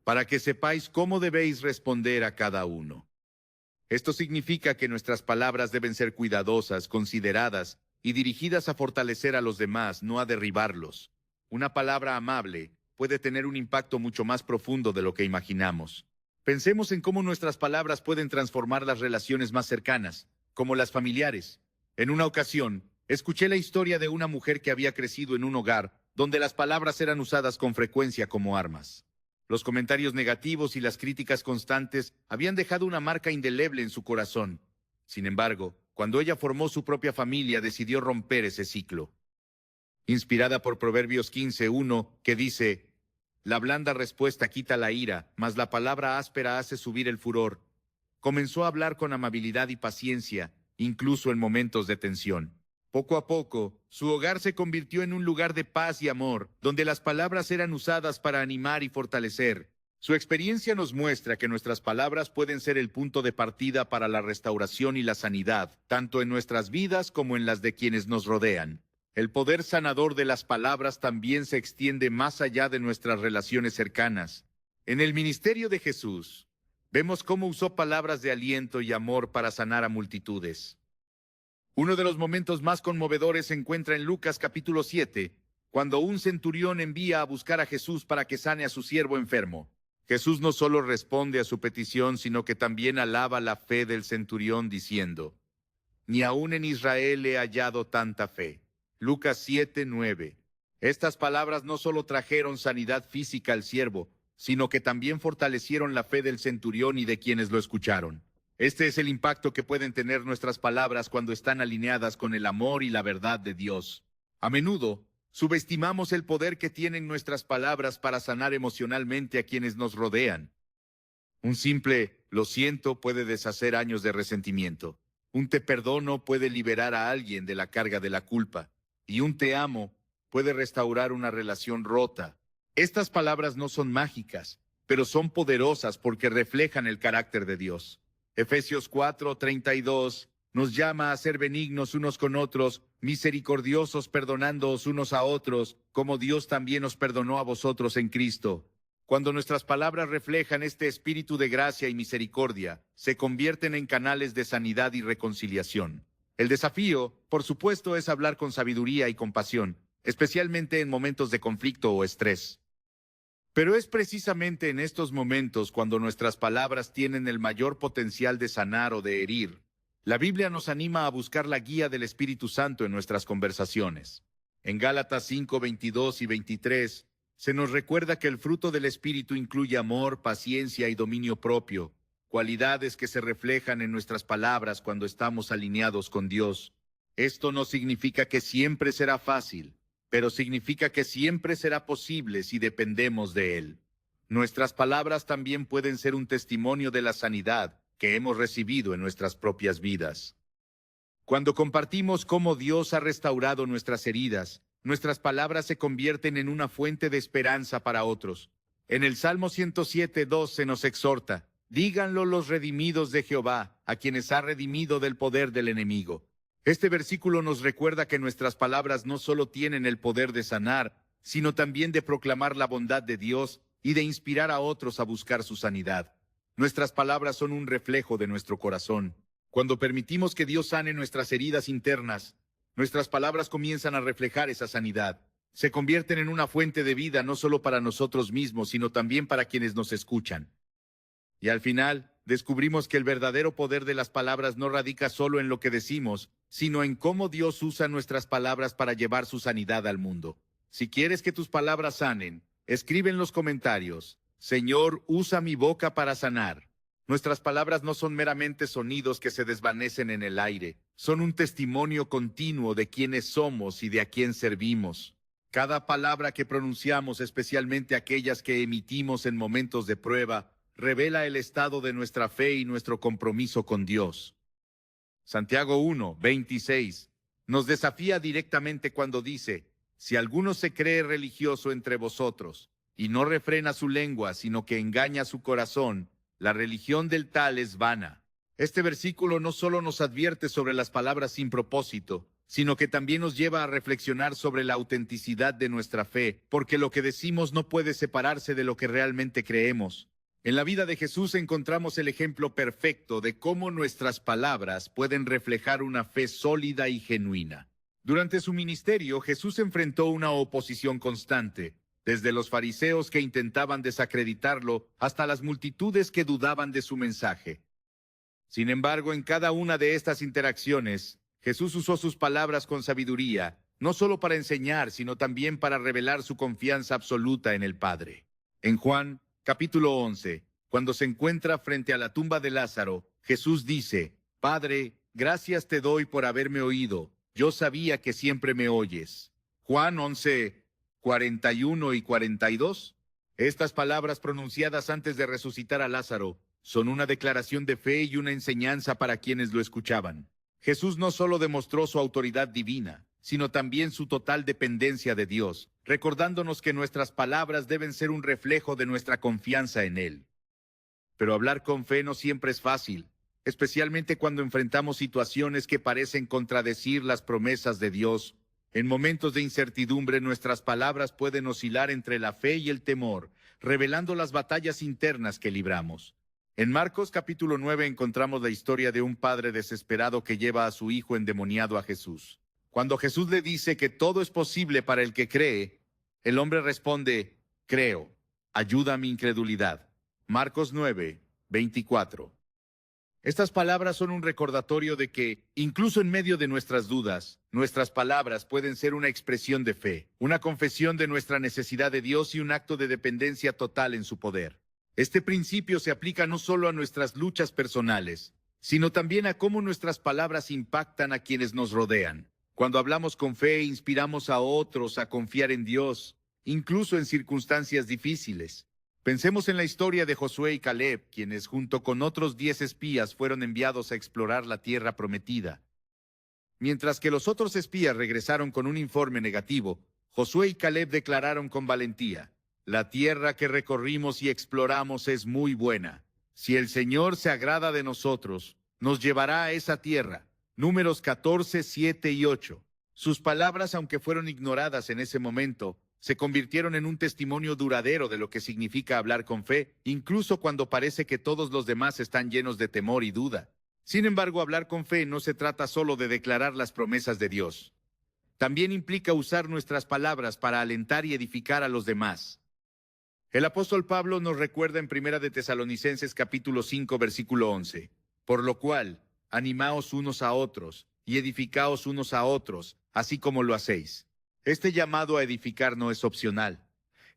para que sepáis cómo debéis responder a cada uno». Esto significa que nuestras palabras deben ser cuidadosas, consideradas y dirigidas a fortalecer a los demás, no a derribarlos. Una palabra amable, puede tener un impacto mucho más profundo de lo que imaginamos. Pensemos en cómo nuestras palabras pueden transformar las relaciones más cercanas, como las familiares. En una ocasión, escuché la historia de una mujer que había crecido en un hogar donde las palabras eran usadas con frecuencia como armas. Los comentarios negativos y las críticas constantes habían dejado una marca indeleble en su corazón. Sin embargo, cuando ella formó su propia familia, decidió romper ese ciclo. Inspirada por Proverbios 15:1, que dice: «La blanda respuesta quita la ira, mas la palabra áspera hace subir el furor». Comenzó a hablar con amabilidad y paciencia, incluso en momentos de tensión. Poco a poco, su hogar se convirtió en un lugar de paz y amor, donde las palabras eran usadas para animar y fortalecer. Su experiencia nos muestra que nuestras palabras pueden ser el punto de partida para la restauración y la sanidad, tanto en nuestras vidas como en las de quienes nos rodean. El poder sanador de las palabras también se extiende más allá de nuestras relaciones cercanas. En el ministerio de Jesús, vemos cómo usó palabras de aliento y amor para sanar a multitudes. Uno de los momentos más conmovedores se encuentra en Lucas capítulo 7, cuando un centurión envía a buscar a Jesús para que sane a su siervo enfermo. Jesús no solo responde a su petición, sino que también alaba la fe del centurión diciendo: «Ni aún en Israel he hallado tanta fe». Lucas 7:9. Estas palabras no solo trajeron sanidad física al siervo, sino que también fortalecieron la fe del centurión y de quienes lo escucharon. Este es el impacto que pueden tener nuestras palabras cuando están alineadas con el amor y la verdad de Dios. A menudo, subestimamos el poder que tienen nuestras palabras para sanar emocionalmente a quienes nos rodean. Un simple «lo siento» puede deshacer años de resentimiento. Un «te perdono» puede liberar a alguien de la carga de la culpa. Y un «te amo» puede restaurar una relación rota. Estas palabras no son mágicas, pero son poderosas porque reflejan el carácter de Dios. Efesios 4:32 nos llama a ser benignos unos con otros, misericordiosos, perdonándoos unos a otros, como Dios también os perdonó a vosotros en Cristo. Cuando nuestras palabras reflejan este espíritu de gracia y misericordia, se convierten en canales de sanidad y reconciliación. El desafío, por supuesto, es hablar con sabiduría y compasión, especialmente en momentos de conflicto o estrés. Pero es precisamente en estos momentos cuando nuestras palabras tienen el mayor potencial de sanar o de herir. La Biblia nos anima a buscar la guía del Espíritu Santo en nuestras conversaciones. En Gálatas 5:22 y 23, se nos recuerda que el fruto del Espíritu incluye amor, paciencia y dominio propio, cualidades que se reflejan en nuestras palabras cuando estamos alineados con Dios. Esto no significa que siempre será fácil, pero significa que siempre será posible si dependemos de Él. Nuestras palabras también pueden ser un testimonio de la sanidad que hemos recibido en nuestras propias vidas. Cuando compartimos cómo Dios ha restaurado nuestras heridas, nuestras palabras se convierten en una fuente de esperanza para otros. En el Salmo 107:2 se nos exhorta: «Díganlo los redimidos de Jehová, a quienes ha redimido del poder del enemigo». Este versículo nos recuerda que nuestras palabras no solo tienen el poder de sanar, sino también de proclamar la bondad de Dios y de inspirar a otros a buscar su sanidad. Nuestras palabras son un reflejo de nuestro corazón. Cuando permitimos que Dios sane nuestras heridas internas, nuestras palabras comienzan a reflejar esa sanidad. Se convierten en una fuente de vida no solo para nosotros mismos, sino también para quienes nos escuchan. Y al final, descubrimos que el verdadero poder de las palabras no radica solo en lo que decimos, sino en cómo Dios usa nuestras palabras para llevar su sanidad al mundo. Si quieres que tus palabras sanen, escribe en los comentarios: «Señor, usa mi boca para sanar». Nuestras palabras no son meramente sonidos que se desvanecen en el aire, son un testimonio continuo de quiénes somos y de a quién servimos. Cada palabra que pronunciamos, especialmente aquellas que emitimos en momentos de prueba, revela el estado de nuestra fe y nuestro compromiso con Dios. Santiago 1:26 nos desafía directamente cuando dice: «Si alguno se cree religioso entre vosotros y no refrena su lengua, sino que engaña su corazón, la religión del tal es vana». Este versículo no solo nos advierte sobre las palabras sin propósito, sino que también nos lleva a reflexionar sobre la autenticidad de nuestra fe, porque lo que decimos no puede separarse de lo que realmente creemos. En la vida de Jesús encontramos el ejemplo perfecto de cómo nuestras palabras pueden reflejar una fe sólida y genuina. Durante su ministerio, Jesús enfrentó una oposición constante. desde los fariseos que intentaban desacreditarlo hasta las multitudes que dudaban de su mensaje. Sin embargo, en cada una de estas interacciones, Jesús usó sus palabras con sabiduría, no solo para enseñar, sino también para revelar su confianza absoluta en el Padre. En Juan, capítulo 11, cuando se encuentra frente a la tumba de Lázaro, Jesús dice: Padre, gracias te doy por haberme oído. Yo sabía que siempre me oyes. Juan 11, 41 y 42. Estas palabras pronunciadas antes de resucitar a Lázaro son una declaración de fe y una enseñanza para quienes lo escuchaban. Jesús no solo demostró su autoridad divina, sino también su total dependencia de Dios, recordándonos que nuestras palabras deben ser un reflejo de nuestra confianza en Él. Pero hablar con fe no siempre es fácil, especialmente cuando enfrentamos situaciones que parecen contradecir las promesas de Dios. En momentos de incertidumbre, nuestras palabras pueden oscilar entre la fe y el temor, revelando las batallas internas que libramos. En Marcos capítulo 9 encontramos la historia de un padre desesperado que lleva a su hijo endemoniado a Jesús. Cuando Jesús le dice que todo es posible para el que cree, el hombre responde: creo, ayuda a mi incredulidad. Marcos 9, 24. Estas palabras son un recordatorio de que, incluso en medio de nuestras dudas, nuestras palabras pueden ser una expresión de fe, una confesión de nuestra necesidad de Dios y un acto de dependencia total en su poder. Este principio se aplica no solo a nuestras luchas personales, sino también a cómo nuestras palabras impactan a quienes nos rodean. Cuando hablamos con fe, inspiramos a otros a confiar en Dios, incluso en circunstancias difíciles. Pensemos en la historia de Josué y Caleb, quienes junto con otros 10 espías fueron enviados a explorar la tierra prometida. Mientras que los otros espías regresaron con un informe negativo, Josué y Caleb declararon con valentía: la tierra que recorrimos y exploramos es muy buena. Si el Señor se agrada de nosotros, nos llevará a esa tierra. Números 14, 7 y 8. Sus palabras, aunque fueron ignoradas en ese momento, se convirtieron en un testimonio duradero de lo que significa hablar con fe, incluso cuando parece que todos los demás están llenos de temor y duda. Sin embargo, hablar con fe no se trata solo de declarar las promesas de Dios. También implica usar nuestras palabras para alentar y edificar a los demás. El apóstol Pablo nos recuerda en 1 de Tesalonicenses capítulo 5, versículo 11. Por lo cual, animaos unos a otros y edificaos unos a otros, así como lo hacéis. Este llamado a edificar no es opcional.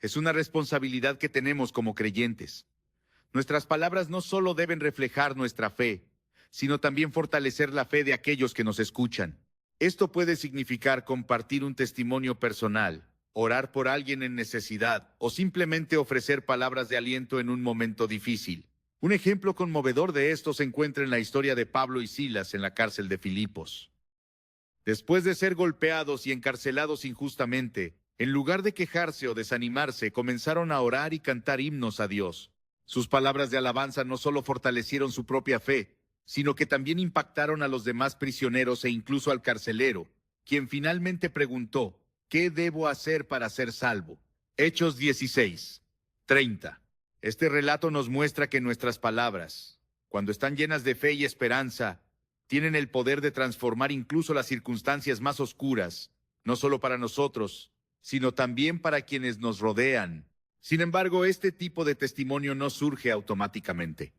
Es una responsabilidad que tenemos como creyentes. Nuestras palabras no solo deben reflejar nuestra fe, sino también fortalecer la fe de aquellos que nos escuchan. Esto puede significar compartir un testimonio personal, orar por alguien en necesidad o simplemente ofrecer palabras de aliento en un momento difícil. Un ejemplo conmovedor de esto se encuentra en la historia de Pablo y Silas en la cárcel de Filipos. Después de ser golpeados y encarcelados injustamente, en lugar de quejarse o desanimarse, comenzaron a orar y cantar himnos a Dios. Sus palabras de alabanza no solo fortalecieron su propia fe, sino que también impactaron a los demás prisioneros e incluso al carcelero, quien finalmente preguntó: ¿qué debo hacer para ser salvo? Hechos 16, 30. Este relato nos muestra que nuestras palabras, cuando están llenas de fe y esperanza, tienen el poder de transformar incluso las circunstancias más oscuras, no solo para nosotros, sino también para quienes nos rodean. Sin embargo, este tipo de testimonio no surge automáticamente.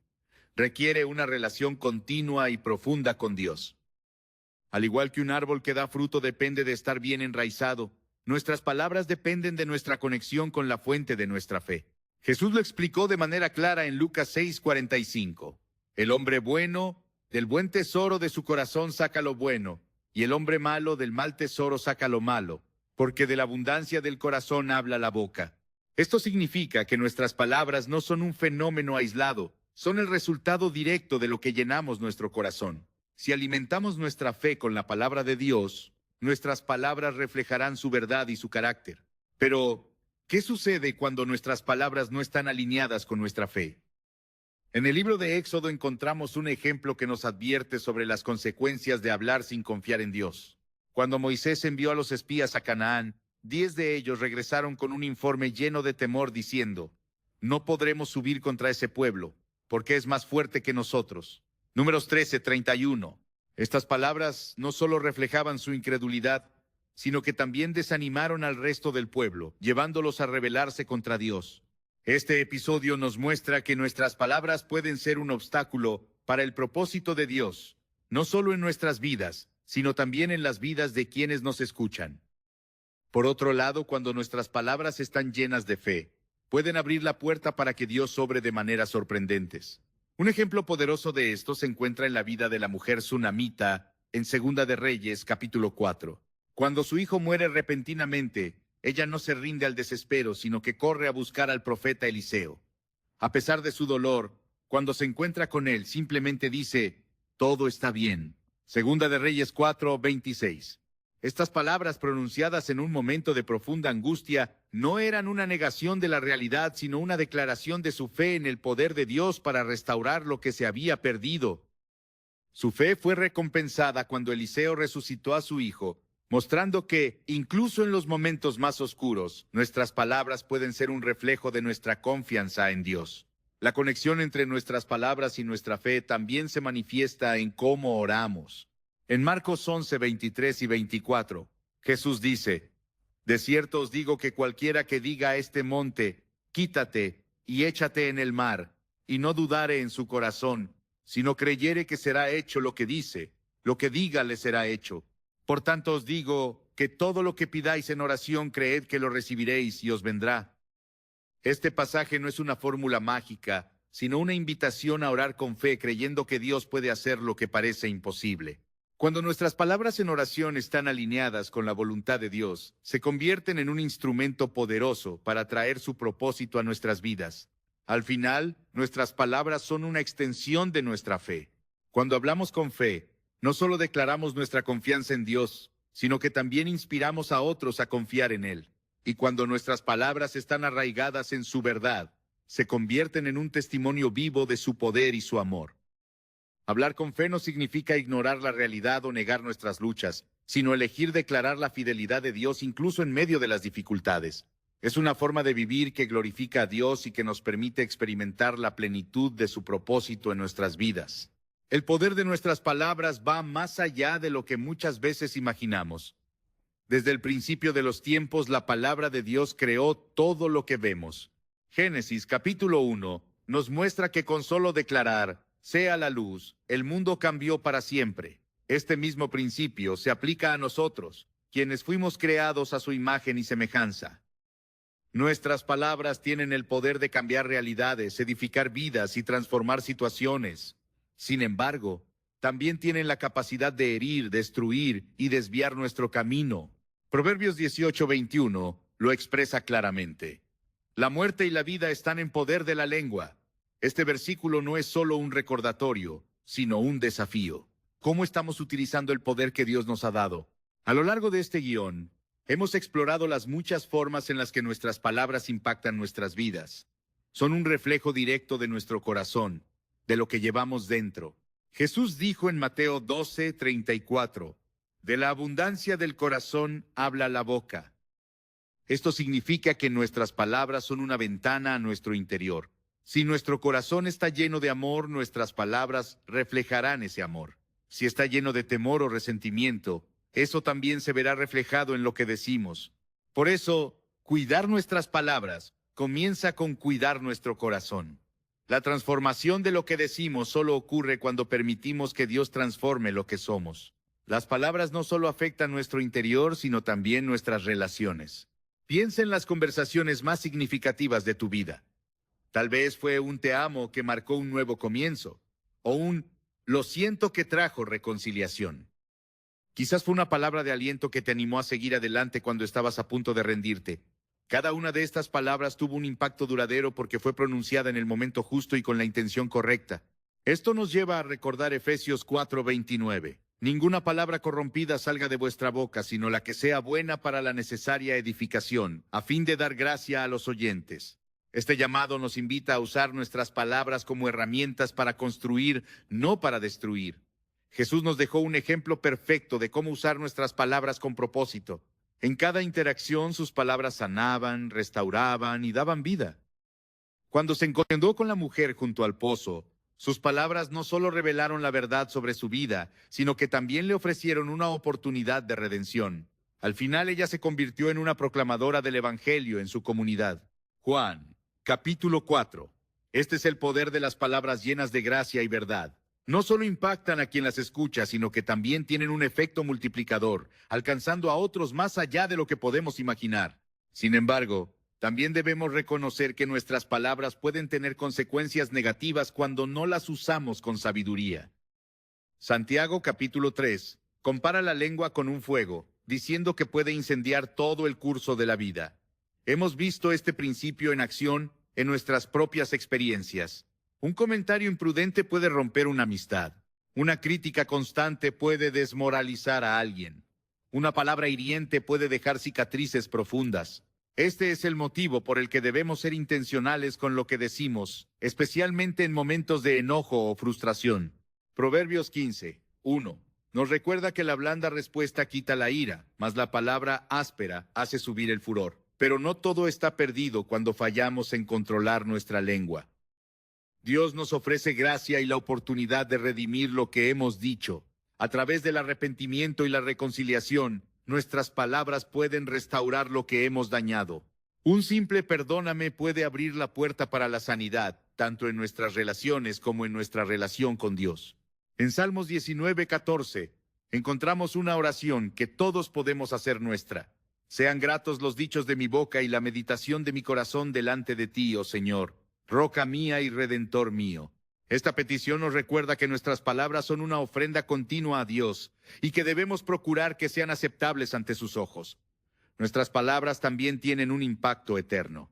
Requiere una relación continua y profunda con Dios. Al igual que un árbol que da fruto depende de estar bien enraizado, nuestras palabras dependen de nuestra conexión con la fuente de nuestra fe. Jesús lo explicó de manera clara en Lucas 6:45. El hombre bueno del buen tesoro de su corazón saca lo bueno, y el hombre malo del mal tesoro saca lo malo, porque de la abundancia del corazón habla la boca. Esto significa que nuestras palabras no son un fenómeno aislado, son el resultado directo de lo que llenamos nuestro corazón. Si alimentamos nuestra fe con la palabra de Dios, nuestras palabras reflejarán su verdad y su carácter. Pero, ¿qué sucede cuando nuestras palabras no están alineadas con nuestra fe? En el libro de Éxodo encontramos un ejemplo que nos advierte sobre las consecuencias de hablar sin confiar en Dios. Cuando Moisés envió a los espías a Canaán, 10 de ellos regresaron con un informe lleno de temor diciendo: no podremos subir contra ese pueblo, porque es más fuerte que nosotros. Números 13:31. Estas palabras no solo reflejaban su incredulidad, sino que también desanimaron al resto del pueblo, llevándolos a rebelarse contra Dios. Este episodio nos muestra que nuestras palabras pueden ser un obstáculo para el propósito de Dios, no solo en nuestras vidas, sino también en las vidas de quienes nos escuchan. Por otro lado, cuando nuestras palabras están llenas de fe, pueden abrir la puerta para que Dios obre de maneras sorprendentes. Un ejemplo poderoso de esto se encuentra en la vida de la mujer sunamita en Segunda de Reyes, capítulo 4. Cuando su hijo muere repentinamente, ella no se rinde al desespero, sino que corre a buscar al profeta Eliseo. A pesar de su dolor, cuando se encuentra con él, simplemente dice, «Todo está bien». Segunda de Reyes 4:26. Estas palabras pronunciadas en un momento de profunda angustia no eran una negación de la realidad, sino una declaración de su fe en el poder de Dios para restaurar lo que se había perdido. Su fe fue recompensada cuando Eliseo resucitó a su hijo, mostrando que, incluso en los momentos más oscuros, nuestras palabras pueden ser un reflejo de nuestra confianza en Dios. La conexión entre nuestras palabras y nuestra fe también se manifiesta en cómo oramos. En Marcos 11:23 y 24, Jesús dice, «De cierto os digo que cualquiera que diga a este monte, quítate y échate en el mar, y no dudare en su corazón, sino creyere que será hecho lo que dice, lo que diga le será hecho. Por tanto os digo que todo lo que pidáis en oración creed que lo recibiréis y os vendrá». Este pasaje no es una fórmula mágica, sino una invitación a orar con fe, creyendo que Dios puede hacer lo que parece imposible. Cuando nuestras palabras en oración están alineadas con la voluntad de Dios, se convierten en un instrumento poderoso para traer su propósito a nuestras vidas. Al final, nuestras palabras son una extensión de nuestra fe. Cuando hablamos con fe, no solo declaramos nuestra confianza en Dios, sino que también inspiramos a otros a confiar en Él. Y cuando nuestras palabras están arraigadas en su verdad, se convierten en un testimonio vivo de su poder y su amor. Hablar con fe no significa ignorar la realidad o negar nuestras luchas, sino elegir declarar la fidelidad de Dios incluso en medio de las dificultades. Es una forma de vivir que glorifica a Dios y que nos permite experimentar la plenitud de su propósito en nuestras vidas. El poder de nuestras palabras va más allá de lo que muchas veces imaginamos. Desde el principio de los tiempos, la palabra de Dios creó todo lo que vemos. Génesis capítulo 1 nos muestra que con solo declarar, «sea la luz», el mundo cambió para siempre. Este mismo principio se aplica a nosotros, quienes fuimos creados a su imagen y semejanza. Nuestras palabras tienen el poder de cambiar realidades, edificar vidas y transformar situaciones. Sin embargo, también tienen la capacidad de herir, destruir y desviar nuestro camino. Proverbios 18:21 lo expresa claramente. La muerte y la vida están en poder de la lengua. Este versículo no es solo un recordatorio, sino un desafío. ¿Cómo estamos utilizando el poder que Dios nos ha dado? A lo largo de este guión, hemos explorado las muchas formas en las que nuestras palabras impactan nuestras vidas. Son un reflejo directo de nuestro corazón, de lo que llevamos dentro. Jesús dijo en Mateo 12:34, «De la abundancia del corazón habla la boca». Esto significa que nuestras palabras son una ventana a nuestro interior. Si nuestro corazón está lleno de amor, nuestras palabras reflejarán ese amor. Si está lleno de temor o resentimiento, eso también se verá reflejado en lo que decimos. Por eso, cuidar nuestras palabras comienza con cuidar nuestro corazón. La transformación de lo que decimos solo ocurre cuando permitimos que Dios transforme lo que somos. Las palabras no solo afectan nuestro interior, sino también nuestras relaciones. Piensa en las conversaciones más significativas de tu vida. Tal vez fue un «te amo» que marcó un nuevo comienzo, o un «lo siento» que trajo reconciliación. Quizás fue una palabra de aliento que te animó a seguir adelante cuando estabas a punto de rendirte. Cada una de estas palabras tuvo un impacto duradero porque fue pronunciada en el momento justo y con la intención correcta. Esto nos lleva a recordar Efesios 4:29. Ninguna palabra corrompida salga de vuestra boca, sino la que sea buena para la necesaria edificación, a fin de dar gracia a los oyentes. Este llamado nos invita a usar nuestras palabras como herramientas para construir, no para destruir. Jesús nos dejó un ejemplo perfecto de cómo usar nuestras palabras con propósito. En cada interacción sus palabras sanaban, restauraban y daban vida. Cuando se encontró con la mujer junto al pozo, sus palabras no solo revelaron la verdad sobre su vida, sino que también le ofrecieron una oportunidad de redención. Al final ella se convirtió en una proclamadora del Evangelio en su comunidad. Juan, capítulo 4. Este es el poder de las palabras llenas de gracia y verdad. No solo impactan a quien las escucha, sino que también tienen un efecto multiplicador, alcanzando a otros más allá de lo que podemos imaginar. Sin embargo, también debemos reconocer que nuestras palabras pueden tener consecuencias negativas cuando no las usamos con sabiduría. Santiago capítulo 3 compara la lengua con un fuego, diciendo que puede incendiar todo el curso de la vida. Hemos visto este principio en acción en nuestras propias experiencias. Un comentario imprudente puede romper una amistad. Una crítica constante puede desmoralizar a alguien. Una palabra hiriente puede dejar cicatrices profundas. Este es el motivo por el que debemos ser intencionales con lo que decimos, especialmente en momentos de enojo o frustración. Proverbios 15, 1. Nos recuerda que la blanda respuesta quita la ira, mas la palabra áspera hace subir el furor. Pero no todo está perdido cuando fallamos en controlar nuestra lengua. Dios nos ofrece gracia y la oportunidad de redimir lo que hemos dicho. A través del arrepentimiento y la reconciliación, nuestras palabras pueden restaurar lo que hemos dañado. Un simple perdóname puede abrir la puerta para la sanidad, tanto en nuestras relaciones como en nuestra relación con Dios. En Salmos 19:14, encontramos una oración que todos podemos hacer nuestra. Sean gratos los dichos de mi boca y la meditación de mi corazón delante de ti, oh Señor, roca mía y redentor mío. Esta petición nos recuerda que nuestras palabras son una ofrenda continua a Dios y que debemos procurar que sean aceptables ante sus ojos. Nuestras palabras también tienen un impacto eterno.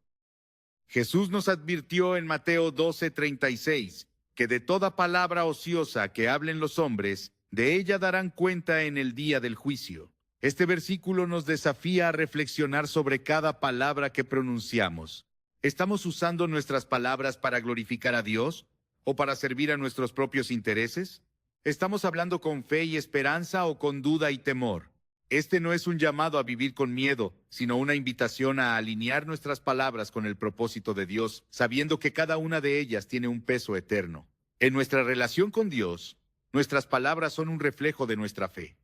Jesús nos advirtió en Mateo 12:36 que de toda palabra ociosa que hablen los hombres, de ella darán cuenta en el día del juicio. Este versículo nos desafía a reflexionar sobre cada palabra que pronunciamos. ¿Estamos usando nuestras palabras para glorificar a Dios o para servir a nuestros propios intereses? ¿Estamos hablando con fe y esperanza o con duda y temor? Este no es un llamado a vivir con miedo, sino una invitación a alinear nuestras palabras con el propósito de Dios, sabiendo que cada una de ellas tiene un peso eterno. En nuestra relación con Dios, nuestras palabras son un reflejo de nuestra fe.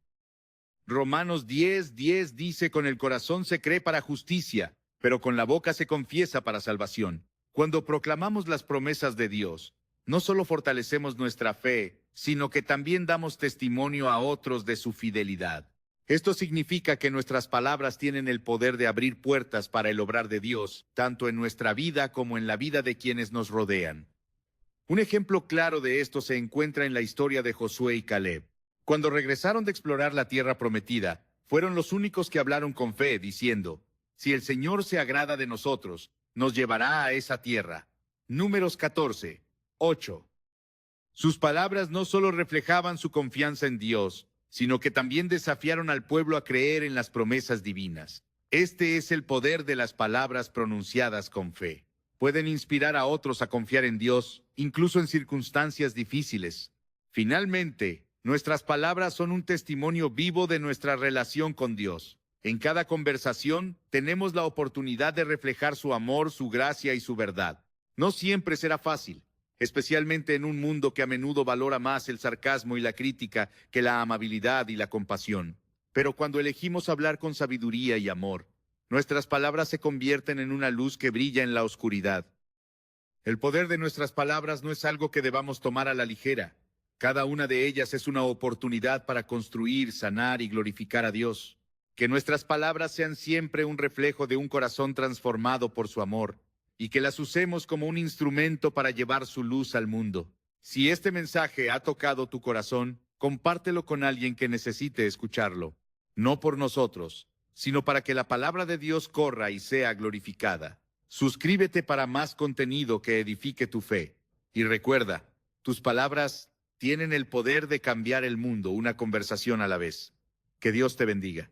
Romanos 10:10 dice: con el corazón se cree para justicia, pero con la boca se confiesa para salvación. Cuando proclamamos las promesas de Dios, no solo fortalecemos nuestra fe, sino que también damos testimonio a otros de su fidelidad. Esto significa que nuestras palabras tienen el poder de abrir puertas para el obrar de Dios, tanto en nuestra vida como en la vida de quienes nos rodean. Un ejemplo claro de esto se encuentra en la historia de Josué y Caleb. Cuando regresaron de explorar la tierra prometida, fueron los únicos que hablaron con fe, diciendo: si el Señor se agrada de nosotros, nos llevará a esa tierra. Números 14:8. Sus palabras no solo reflejaban su confianza en Dios, sino que también desafiaron al pueblo a creer en las promesas divinas. Este es el poder de las palabras pronunciadas con fe. Pueden inspirar a otros a confiar en Dios, incluso en circunstancias difíciles. Finalmente, nuestras palabras son un testimonio vivo de nuestra relación con Dios. En cada conversación, tenemos la oportunidad de reflejar su amor, su gracia y su verdad. No siempre será fácil, especialmente en un mundo que a menudo valora más el sarcasmo y la crítica que la amabilidad y la compasión. Pero cuando elegimos hablar con sabiduría y amor, nuestras palabras se convierten en una luz que brilla en la oscuridad. El poder de nuestras palabras no es algo que debamos tomar a la ligera. Cada una de ellas es una oportunidad para construir, sanar y glorificar a Dios. Que nuestras palabras sean siempre un reflejo de un corazón transformado por su amor, y que las usemos como un instrumento para llevar su luz al mundo. Si este mensaje ha tocado tu corazón, compártelo con alguien que necesite escucharlo. No por nosotros, sino para que la palabra de Dios corra y sea glorificada. Suscríbete para más contenido que edifique tu fe. Y recuerda, tus palabras tienen el poder de cambiar el mundo, una conversación a la vez. Que Dios te bendiga.